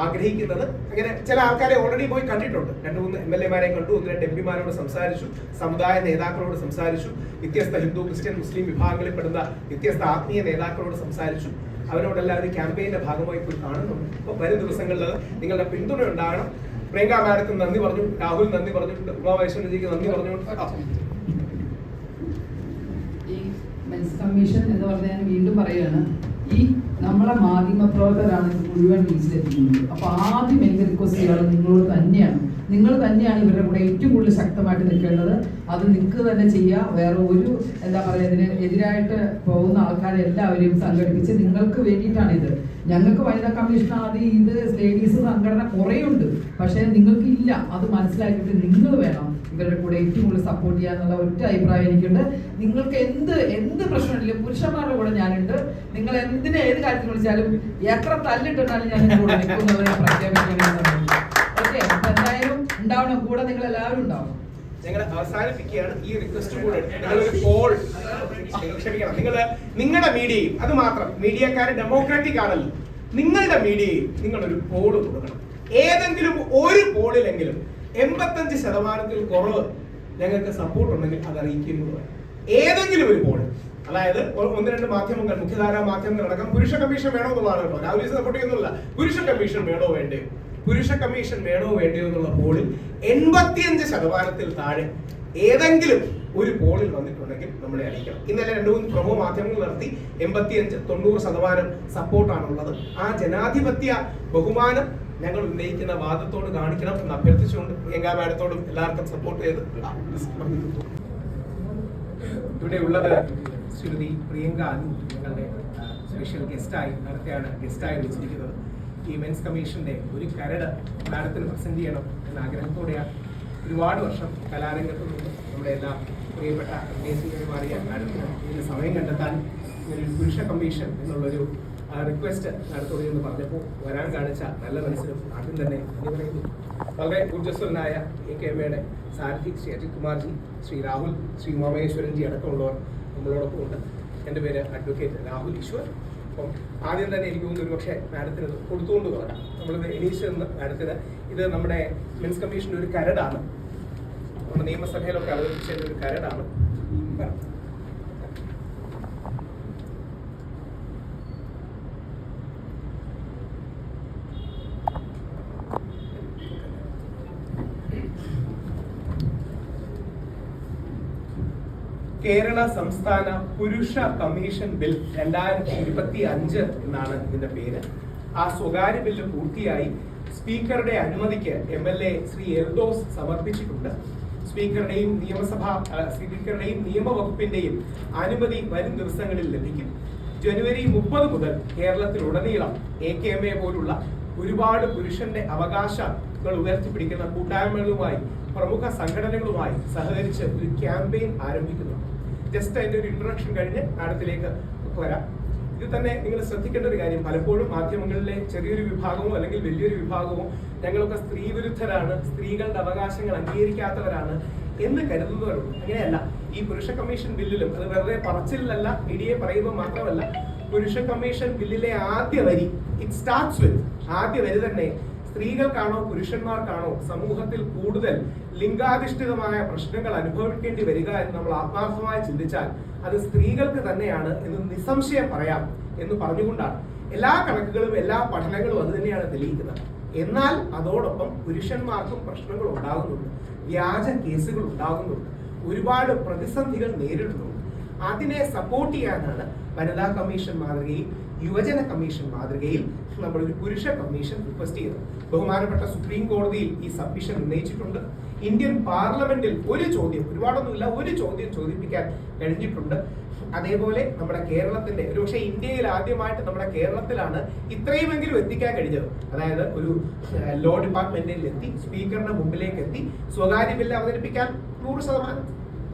Speaker 1: ആഗ്രഹിക്കുന്നത്. അങ്ങനെ ചില ആൾക്കാരെ ഓൾറെഡി പോയി കണ്ടിട്ടുണ്ട്. 2-3 MLA മാരെ കണ്ടു, 1-2 MP മാരോട് സംസാരിച്ചു, സമുദായ നേതാക്കളോട് സംസാരിച്ചു, വ്യത്യസ്ത ഹിന്ദു ക്രിസ്ത്യൻ മുസ്ലിം വിഭാഗങ്ങളിൽ പെടുന്ന വ്യത്യസ്ത ആത്മീയ നേതാക്കളോട് സംസാരിച്ചു. അവരോടെല്ലാം ഒരു ക്യാമ്പയിന്റെ ഭാഗമായി പോയി കാണുന്നുണ്ട്. അപ്പോൾ വരും ദിവസങ്ങളിൽ നിങ്ങളുടെ പിന്തുണ ഉണ്ടാകണം. പ്രിയങ്ക മാഡത്തിന് നന്ദി പറഞ്ഞു, രാഹുൽ നന്ദി പറഞ്ഞിട്ടുണ്ട്, ഉമാമഹേശ്വരജിക്ക് നന്ദി പറഞ്ഞുകൊണ്ട്
Speaker 3: മെൻസ് കമ്മീഷൻ എന്ന് പറഞ്ഞാൽ ഞാൻ വീണ്ടും പറയുകയാണ്, ഈ നമ്മളെ മാധ്യമപ്രവർത്തകരാണ് ഇത് മുഴുവൻ വീട്ടിലെത്തിക്കുന്നത്. അപ്പൊ ആദ്യം എനിക്ക് റിക്വസ്റ്റ് ചെയ്യാനുള്ളത് നിങ്ങളോട് തന്നെയാണ്. നിങ്ങൾ തന്നെയാണ് ഇവരുടെ കൂടെ ഏറ്റവും കൂടുതൽ ശക്തമായിട്ട് നിൽക്കേണ്ടത്. അത് നിൽക്കുക തന്നെ ചെയ്യുക. വേറെ ഒരു എന്താ പറയുക, ഇതിന് എതിരായിട്ട് പോകുന്ന ആൾക്കാരെ എല്ലാവരെയും സംഘടിപ്പിച്ച് നിങ്ങൾക്ക് വേണ്ടിയിട്ടാണ് ഇത്. ഞങ്ങൾക്ക് വനിതാ കമ്മീഷൻ ആദ്യം ഇത് ലേഡീസ് സംഘടന കുറേയുണ്ട്, പക്ഷേ നിങ്ങൾക്ക് ഇല്ല. അത് മനസ്സിലാക്കിയിട്ട് നിങ്ങൾ വേണം ഇവരുടെ കൂടെ ഏറ്റവും കൂടുതൽ സപ്പോർട്ട് ചെയ്യാന്നുള്ള ഒറ്റ അഭിപ്രായം എനിക്കുണ്ട്. നിങ്ങൾക്ക് എന്ത് പ്രശ്നമില്ല, പുരുഷന്മാരുടെ കൂടെ ഞാനുണ്ട്. നിങ്ങൾ ഏത് കാര്യത്തിൽ വിളിച്ചാലും എത്ര തല്ലിട്ടുണ്ടാലും ഞാൻ കൂടെ നിൽക്കുന്നുള്ളത് ഞാൻ പ്രഖ്യാപിക്കുന്നത്. ഓക്കെ, എന്തായാലും ഉണ്ടാവണം, കൂടെ നിങ്ങൾ എല്ലാവരും ഉണ്ടാവണം.
Speaker 1: ഞങ്ങൾ അവസാനിപ്പിക്കുകയാണ്. ഈ റിക്വസ്റ്റ് കൂടെ നിങ്ങളൊരു പോൾ, ക്ഷമിക്കണം, നിങ്ങളുടെ മീഡിയയും, അത് മാത്രം മീഡിയക്കാര് ഡെമോക്രാറ്റിക് ആണല്ലോ, നിങ്ങളുടെ മീഡിയയും നിങ്ങളൊരു പോൾ കൊടുക്കണം. ഏതെങ്കിലും ഒരു പോളിലെങ്കിലും 85% കുറവ് ഞങ്ങൾക്ക് സപ്പോർട്ട് ഉണ്ടെങ്കിൽ അത് അറിയിക്കുന്നത്. ഏതെങ്കിലും ഒരു പോൾ, അതായത് 1-2 മാധ്യമങ്ങൾ, മുഖ്യധാരാ മാധ്യമങ്ങൾ അടക്കം പുരുഷ കമ്മീഷൻ വേണോ എന്നുള്ളതാണ് കേട്ടോ. രാഹുൽ സപ്പോർട്ട് ചെയ്യുന്നില്ല. പുരുഷ കമ്മീഷൻ വേണോ വേണ്ടയോ, പുരുഷ കമ്മീഷൻ വേണോ വേണ്ടയോ എന്നുള്ള പോളിൽ 85% താഴെ ഏതെങ്കിലും ഒരു പോളിൽ വന്നിട്ടുണ്ടെങ്കിൽ നമ്മളെ അറിയിക്കണം. ഇന്നലെ 2-3 പ്രമുഖ മാധ്യമങ്ങൾ നടത്തി 85-90% സപ്പോർട്ടാണുള്ളത്. ആ ജനാധിപത്യ ബഹുമാനം ഞങ്ങൾ ഉന്നയിക്കുന്ന വാദത്തോട് കാണിക്കണം എന്ന് അഭ്യർത്ഥിച്ചുകൊണ്ട് പ്രിയങ്ക മാഡത്തോടും എല്ലാവർക്കും സപ്പോർട്ട് ചെയ്ത് ഇവിടെ ഉള്ളത് ശ്രീമതി പ്രിയങ്ക അനു, ഞങ്ങളുടെ സ്പെഷ്യൽ ഗസ്റ്റായി വിളിച്ചിരിക്കുന്നത്. ഈ മെൻസ് കമ്മീഷന്റെ ഒരു കരട് മാഡത്തിന് പ്രസന്റ് ചെയ്യണം എന്ന ആഗ്രഹത്തോടെയാണ്. ഒരുപാട് വർഷം കലാരംഗത്ത് നിന്ന് നമ്മുടെ എല്ലാ പ്രിയപ്പെട്ട മാറിയ മാഡത്തിന് ഇതിന് സമയം കണ്ടെത്താൻ ഒരു പുരുഷ കമ്മീഷൻ എന്നുള്ളൊരു റിക്വസ്റ്റ് നടത്തുക എന്ന് പറഞ്ഞപ്പോൾ വരാൻ കാണിച്ച നല്ല മനസ്സിലും ആദ്യം തന്നെ എന്ന് പറയുന്നു. വളരെ ഊർജ്ജസ്വലനായ AKMയുടെ സാരഥി ശ്രീ അജിത് കുമാർജി, ശ്രീ രാഹുൽ, ശ്രീ ഉമാമഹേശ്വരൻജി അടക്കമുള്ളവർ നമ്മളോടൊപ്പം ഉണ്ട്. എൻ്റെ പേര് അഡ്വക്കേറ്റ് രാഹുൽ ഈശ്വർ. അപ്പം ആദ്യം തന്നെ എനിക്ക് തോന്നുന്നു ഒരുപക്ഷെ മാഡത്തിന് ഇത് കൊടുത്തുകൊണ്ട് തുടങ്ങാം. നമ്മളിത് എണീച്ച് നിന്ന് മാഡത്തിന് ഇത് നമ്മുടെ മെൻസ് കമ്മീഷൻ്റെ ഒരു കരടാണ്, നമ്മുടെ നിയമസഭയിലൊക്കെ അവതരിപ്പിച്ചതിൻ്റെ ഒരു കരടാണ്. കേരള സംസ്ഥാന പുരുഷ കമ്മീഷൻ ബിൽ 2025 എന്നാണ് ഇതിന്റെ പേര്. ആ സ്വകാര്യ ബില്ല് പൂർത്തിയായി സ്പീക്കറുടെ അനുമതിക്ക് MLA ശ്രീ എൽദോസ് സമർപ്പിച്ചിട്ടുണ്ട്. സ്പീക്കറുടെയും നിയമവകുപ്പിന്റെയും അനുമതി വരും ദിവസങ്ങളിൽ ലഭിക്കും. ജനുവരി 30 മുതൽ കേരളത്തിലുടനീളം AKMA പോലുള്ള ഒരുപാട് പുരുഷന്റെ അവകാശങ്ങൾ ഉയർത്തിപ്പിടിക്കുന്ന കൂട്ടായ്മകളുമായി, പ്രമുഖ സംഘടനകളുമായി സഹകരിച്ച് ഒരു ക്യാമ്പയിൻ ആരംഭിക്കുന്നു. ജസ്റ്റ് അതിന്റെ ഒരു ഇൻട്രൊഡക്ഷൻ കഴിഞ്ഞ് മാഡത്തിലേക്ക് വരാം. ഇത് തന്നെ നിങ്ങൾ ശ്രദ്ധിക്കേണ്ട ഒരു കാര്യം, പലപ്പോഴും മാധ്യമങ്ങളിലെ ചെറിയൊരു വിഭാഗമോ അല്ലെങ്കിൽ വലിയൊരു വിഭാഗമോ ഞങ്ങളൊക്കെ സ്ത്രീ വിരുദ്ധരാണ്, സ്ത്രീകളുടെ അവകാശങ്ങൾ അംഗീകരിക്കാത്തവരാണ് എന്ന് കരുതുന്നവരുണ്ട്. അങ്ങനെയല്ല. ഈ പുരുഷ കമ്മീഷൻ ബില്ലിലും, അത് വെറുതെ പറച്ചിലല്ല, മീഡിയയെ പറയുമ്പോൾ മാത്രമല്ല, പുരുഷ കമ്മീഷൻ ബില്ലിലെ ആദ്യ വരി, ഇറ്റ് സ്റ്റാർട്ട്സ് വിത്ത്, ആദ്യ വരി തന്നെ സ്ത്രീകൾക്കാണോ പുരുഷന്മാർക്കാണോ സമൂഹത്തിൽ കൂടുതൽ ലിംഗാധിഷ്ഠിതമായ പ്രശ്നങ്ങൾ അനുഭവിക്കേണ്ടി വരിക എന്ന് നമ്മൾ ആത്മാർത്ഥമായി ചിന്തിച്ചാൽ അത് സ്ത്രീകൾക്ക് തന്നെയാണ് എന്ന് നിസ്സംശയം പറയാം എന്ന് പറഞ്ഞുകൊണ്ടാണ് എല്ലാ കണക്കുകളും എല്ലാ പഠനങ്ങളും അത് തന്നെയാണ് തെളിയിക്കുന്നത്. എന്നാൽ അതോടൊപ്പം പുരുഷന്മാർക്കും പ്രശ്നങ്ങൾ ഉണ്ടാകുന്നുണ്ട്, വ്യാജ കേസുകൾ ഉണ്ടാകുന്നുണ്ട്, ഒരുപാട് പ്രതിസന്ധികൾ നേരിടുന്നുണ്ട്. അതിനെ സപ്പോർട്ട് ചെയ്യാനാണ് വനിതാ കമ്മീഷൻ മാതൃകയിൽ, യുവജന കമ്മീഷൻ മാതൃകയിൽ നമ്മൾ ഒരു പുരുഷ കമ്മീഷൻ റിക്വസ്റ്റ് ചെയ്തത്. ബഹുമാനപ്പെട്ട സുപ്രീം കോടതിയിൽ ഈ സബ്മിഷൻ ഉന്നയിച്ചിട്ടുണ്ട്. ഇന്ത്യൻ പാർലമെന്റിൽ ഒരു ചോദ്യം, ഒരുപാടൊന്നുമില്ല, ഒരു ചോദ്യം ചോദിപ്പിക്കാൻ കഴിഞ്ഞിട്ടുണ്ട്. അതേപോലെ നമ്മുടെ കേരളത്തിന്റെ, ഒരുപക്ഷെ ഇന്ത്യയിൽ ആദ്യമായിട്ട് നമ്മുടെ കേരളത്തിലാണ് ഇത്രയുമെങ്കിലും എത്തിക്കാൻ കഴിഞ്ഞത്. അതായത് ഒരു ലോ ഡിപ്പാർട്ട്മെന്റിൽ എത്തി, സ്പീക്കറുടെ മുമ്പിലേക്ക് എത്തി, സ്വകാര്യ ബില്ല് അവതരിപ്പിക്കാൻ 100%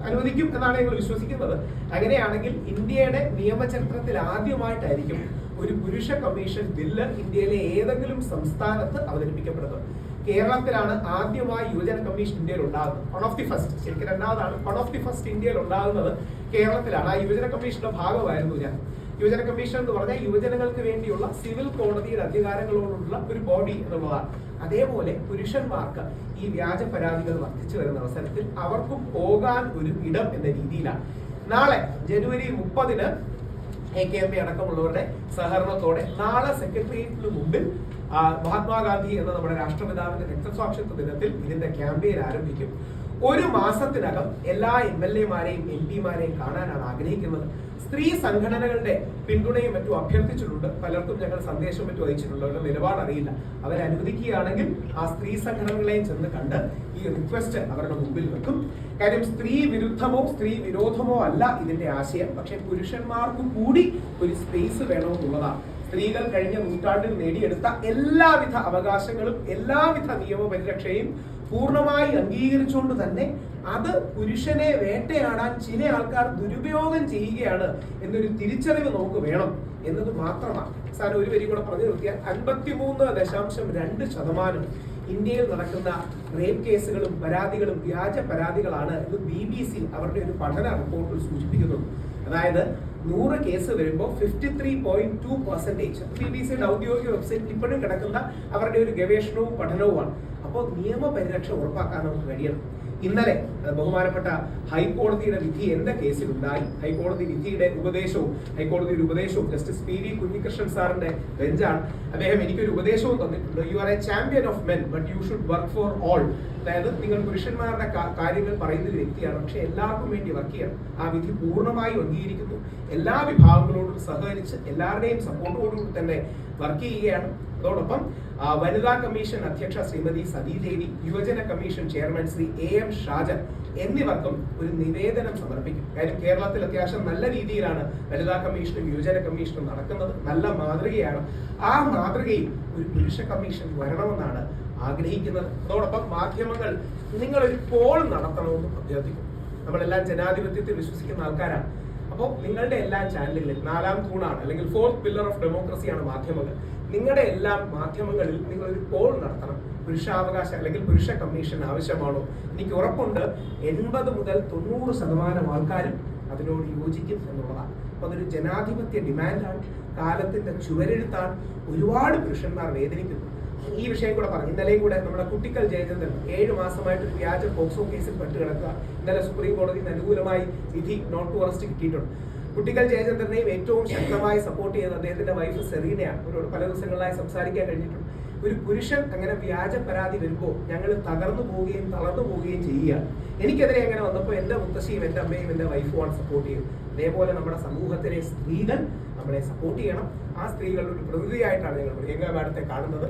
Speaker 1: അനുവദിക്കും എന്നാണ് ഞങ്ങൾ വിശ്വസിക്കുന്നത്. അങ്ങനെയാണെങ്കിൽ ഇന്ത്യയുടെ നിയമചരിത്രത്തിൽ ആദ്യമായിട്ടായിരിക്കും ഒരു പുരുഷ കമ്മീഷൻ ബില്ല് ഇന്ത്യയിലെ ഏതെങ്കിലും സംസ്ഥാനത്ത് അവതരിപ്പിക്കപ്പെടുന്നത്. കേരളത്തിലാണ് ആദ്യമായി യുവജന കമ്മീഷൻ ഇന്ത്യയിൽ ഉണ്ടാകുന്നത്. വൺ ഓഫ് ദി ഫസ്റ്റ്, ശരിക്കും രണ്ടാമതാണ്, വൺ ഓഫ് ദി ഫസ്റ്റ് ഇന്ത്യയിൽ ഉണ്ടാകുന്നത് കേരളത്തിലാണ്. ആ യുവജന കമ്മീഷന്റെ ഭാഗമായിരുന്നു ഞാൻ. യുവജന കമ്മീഷൻ എന്ന് പറഞ്ഞാൽ യുവജനങ്ങൾക്ക് വേണ്ടിയുള്ള സിവിൽ കോടതിയുടെ അധികാരങ്ങളോടുള്ള ഒരു ബോഡി എന്നുള്ളതാണ്. അതേപോലെ പുരുഷന്മാർക്ക് ഈ വ്യാജ പരാതികൾ വർദ്ധിച്ചു വരുന്ന അവസരത്തിൽ അവർക്കും പോകാൻ ഒരു ഇടം എന്ന രീതിയിലാണ് നാളെ ജനുവരി 30-ന് AKMP അടക്കമുള്ളവരുടെ സഹകരണത്തോടെ നാളെ സെക്രട്ടേറിയറ്റിന് മുമ്പിൽ മഹാത്മാഗാന്ധി എന്ന നമ്മുടെ രാഷ്ട്രപിതാവിന്റെ രക്തസാക്ഷിത്വ ദിനത്തിൽ ഇതിന്റെ ക്യാമ്പയിൻ ആരംഭിക്കും. ഒരു മാസത്തിനകം എല്ലാ MLA-മാരെയും MP-മാരെയും കാണാനാണ് ആഗ്രഹിക്കുന്നത്. സ്ത്രീ സംഘടനകളുടെ പിന്തുണയും മറ്റും അഭ്യർത്ഥിച്ചിട്ടുണ്ട്. പലർക്കും ഞങ്ങൾ സന്ദേശം മറ്റും അയച്ചിട്ടുണ്ട്. അവരുടെ നിലപാട് അറിയില്ല. അവരനുവദിക്കുകയാണെങ്കിൽ ആ സ്ത്രീ സംഘടനകളെയും ചെന്ന് കണ്ട് ഈ റിക്വസ്റ്റ് അവരുടെ മുമ്പിൽ വെക്കും. കാര്യം സ്ത്രീ വിരുദ്ധമോ സ്ത്രീ വിരോധമോ അല്ല ഇതിന്റെ ആശയം. പക്ഷെ പുരുഷന്മാർക്ക് കൂടി ഒരു സ്പേസ് വേണമെന്നുള്ളതാണ്. സ്ത്രീകൾ കഴിഞ്ഞ നൂറ്റാണ്ടിൽ നേടിയെടുത്ത എല്ലാവിധ അവകാശങ്ങളും എല്ലാവിധ നിയമപരിരക്ഷയും പൂർണ്ണമായി അംഗീകരിച്ചുകൊണ്ട് തന്നെ അത് പുരുഷനെ വേട്ടയാടാൻ ചില ആൾക്കാർ ദുരുപയോഗം ചെയ്യുകയാണ് എന്നൊരു തിരിച്ചറിവ് നമുക്ക് വേണം എന്നത് മാത്രമാണ്. സാറിന് ഒരു വരി കൂടെ പറഞ്ഞു നിർത്തിയാൽ 53.2% ഇന്ത്യയിൽ നടക്കുന്ന റേപ്പ് കേസുകളും പരാതികളും വ്യാജ പരാതികളാണ് എന്ന് BBC അവരുടെ ഒരു പഠന റിപ്പോർട്ടിൽ സൂചിപ്പിക്കുന്നുണ്ട്. അതായത് 100 കേസ് വരുമ്പോൾ 53.2% BBCയുടെ ഔദ്യോഗിക വെബ്സൈറ്റിൽ ഇപ്പോഴും കിടക്കുന്ന അവരുടെ ഒരു ഗവേഷണവും പഠനവുമാണ്. അപ്പോൾ നിയമപരിരക്ഷ ഉറപ്പാക്കാൻ നമുക്ക് കഴിയണം. ഇന്നലെ ബഹുമാനപ്പെട്ട ഹൈക്കോടതിയുടെ വിധി എന്റെ കേസിലുണ്ടായി. ഹൈക്കോടതി വിധിയുടെ ഹൈക്കോടതിയുടെ ഉപദേശവും ജസ്റ്റിസ് PV കുഞ്ഞികൃഷ്ണൻ സാറിന്റെ ബെഞ്ചാണ്. അദ്ദേഹം എനിക്കൊരു ഉപദേശവും തന്നിട്ടുണ്ട്. You are A champion of men but you should work for all. അതായത് നിങ്ങൾ പുരുഷന്മാരുടെ കാര്യങ്ങൾ പറയുന്ന ഒരു വ്യക്തിയാണ്, പക്ഷെ എല്ലാവർക്കും വേണ്ടി വർക്ക് ചെയ്യണം. ആ വിധി പൂർണ്ണമായും അംഗീകരിക്കുന്നു. എല്ലാ വിഭാഗങ്ങളോടും സഹകരിച്ച് എല്ലാവരുടെയും സപ്പോർട്ടോടുകൂടി തന്നെ വർക്ക് ചെയ്യുകയാണ്. അതോടൊപ്പം വനിതാ കമ്മീഷൻ അധ്യക്ഷ ശ്രീമതി സതീദേവി, യുവജന commission chairman Shri AM Shajan എന്നിവർക്കും ഒരു നിവേദനം സമർപ്പിക്കും. കാര്യം കേരളത്തിൽ അത്യാവശ്യം നല്ല രീതിയിലാണ് വനിതാ കമ്മീഷനും യുവജന കമ്മീഷനും നടക്കുന്നത്. നല്ല മാതൃകയാണ്. ആ മാതൃകയിൽ ഒരു പുരുഷ കമ്മീഷൻ വരണമെന്നാണ് ആഗ്രഹിക്കുന്നത്. അതോടൊപ്പം മാധ്യമങ്ങൾ നിങ്ങളൊരു പോൾ നടത്തണമെന്ന് അഭ്യർത്ഥിക്കും. നമ്മളെല്ലാം ജനാധിപത്യത്തിൽ വിശ്വസിക്കുന്ന ആൾക്കാരാണ്. അപ്പോൾ നിങ്ങളുടെ എല്ലാ ചാനലുകളിൽ 4ാം തൂണാണ്, അല്ലെങ്കിൽ 4th pillar ഓഫ് ഡെമോക്രസിയാണ് മാധ്യമങ്ങൾ. നിങ്ങളുടെ എല്ലാ മാധ്യമങ്ങളിൽ നിങ്ങളൊരു പോൾ നടത്തണം. പുരുഷാവകാശ അല്ലെങ്കിൽ പുരുഷ കമ്മീഷൻ ആവശ്യമാണോ? എനിക്ക് ഉറപ്പുണ്ട് 80 മുതൽ 90% ആൾക്കാരും അതിനോട് യോജിക്കും എന്നുള്ളതാണ്. അപ്പൊ അതൊരു ജനാധിപത്യ ഡിമാൻഡാണ്, കാലത്തിന്റെ ചുവരെഴുത്താണ്. ഒരുപാട് പുരുഷന്മാർ വേദനിക്കുന്നു. ഈ വിഷയം കൂടെ പറഞ്ഞു. ഇന്നലെയും കൂടെ നമ്മുടെ കുട്ടിക്കൽ ജയചന്ദ്രൻ 7 മാസമായിട്ട് ഒരു വ്യാജ പോക്സോ കേസിൽ പെട്ട് കിടക്കുക. ഇന്നലെ സുപ്രീം കോടതിയിൽ അനുകൂലമായി വിധി നോട്ട് ടു അറസ്റ്റ് കിട്ടിയിട്ടുണ്ട്. കുട്ടിക്കൽ ജയചന്ദ്രനെയും ഏറ്റവും ശക്തമായി സപ്പോർട്ട് ചെയ്യുന്ന അദ്ദേഹത്തിന്റെ വൈഫ് സെറീനയാണ്. അവരോട് പല ദിവസങ്ങളായി സംസാരിക്കാൻ കഴിഞ്ഞിട്ടുണ്ട്. ഒരു പുരുഷൻ അങ്ങനെ വ്യാജ പരാതി വരുമ്പോൾ ഞങ്ങൾ തളർന്നു പോവുകയും ചെയ്യുക. എനിക്കെതിരെ അങ്ങനെ വന്നപ്പോൾ എന്റെ മുത്തശ്ശിയും എന്റെ അമ്മയും എന്റെ വൈഫുമാണ് സപ്പോർട്ട് ചെയ്യുന്നത്. അതേപോലെ നമ്മുടെ സമൂഹത്തിലെ സ്ത്രീകൾ നമ്മളെ സപ്പോർട്ട് ചെയ്യണം. ആ സ്ത്രീകളുടെ ഒരു പ്രതിനിധിയായിട്ടാണ് ഞങ്ങൾ പ്രിയങ്ക മാഡത്തെ കാണുന്നത്.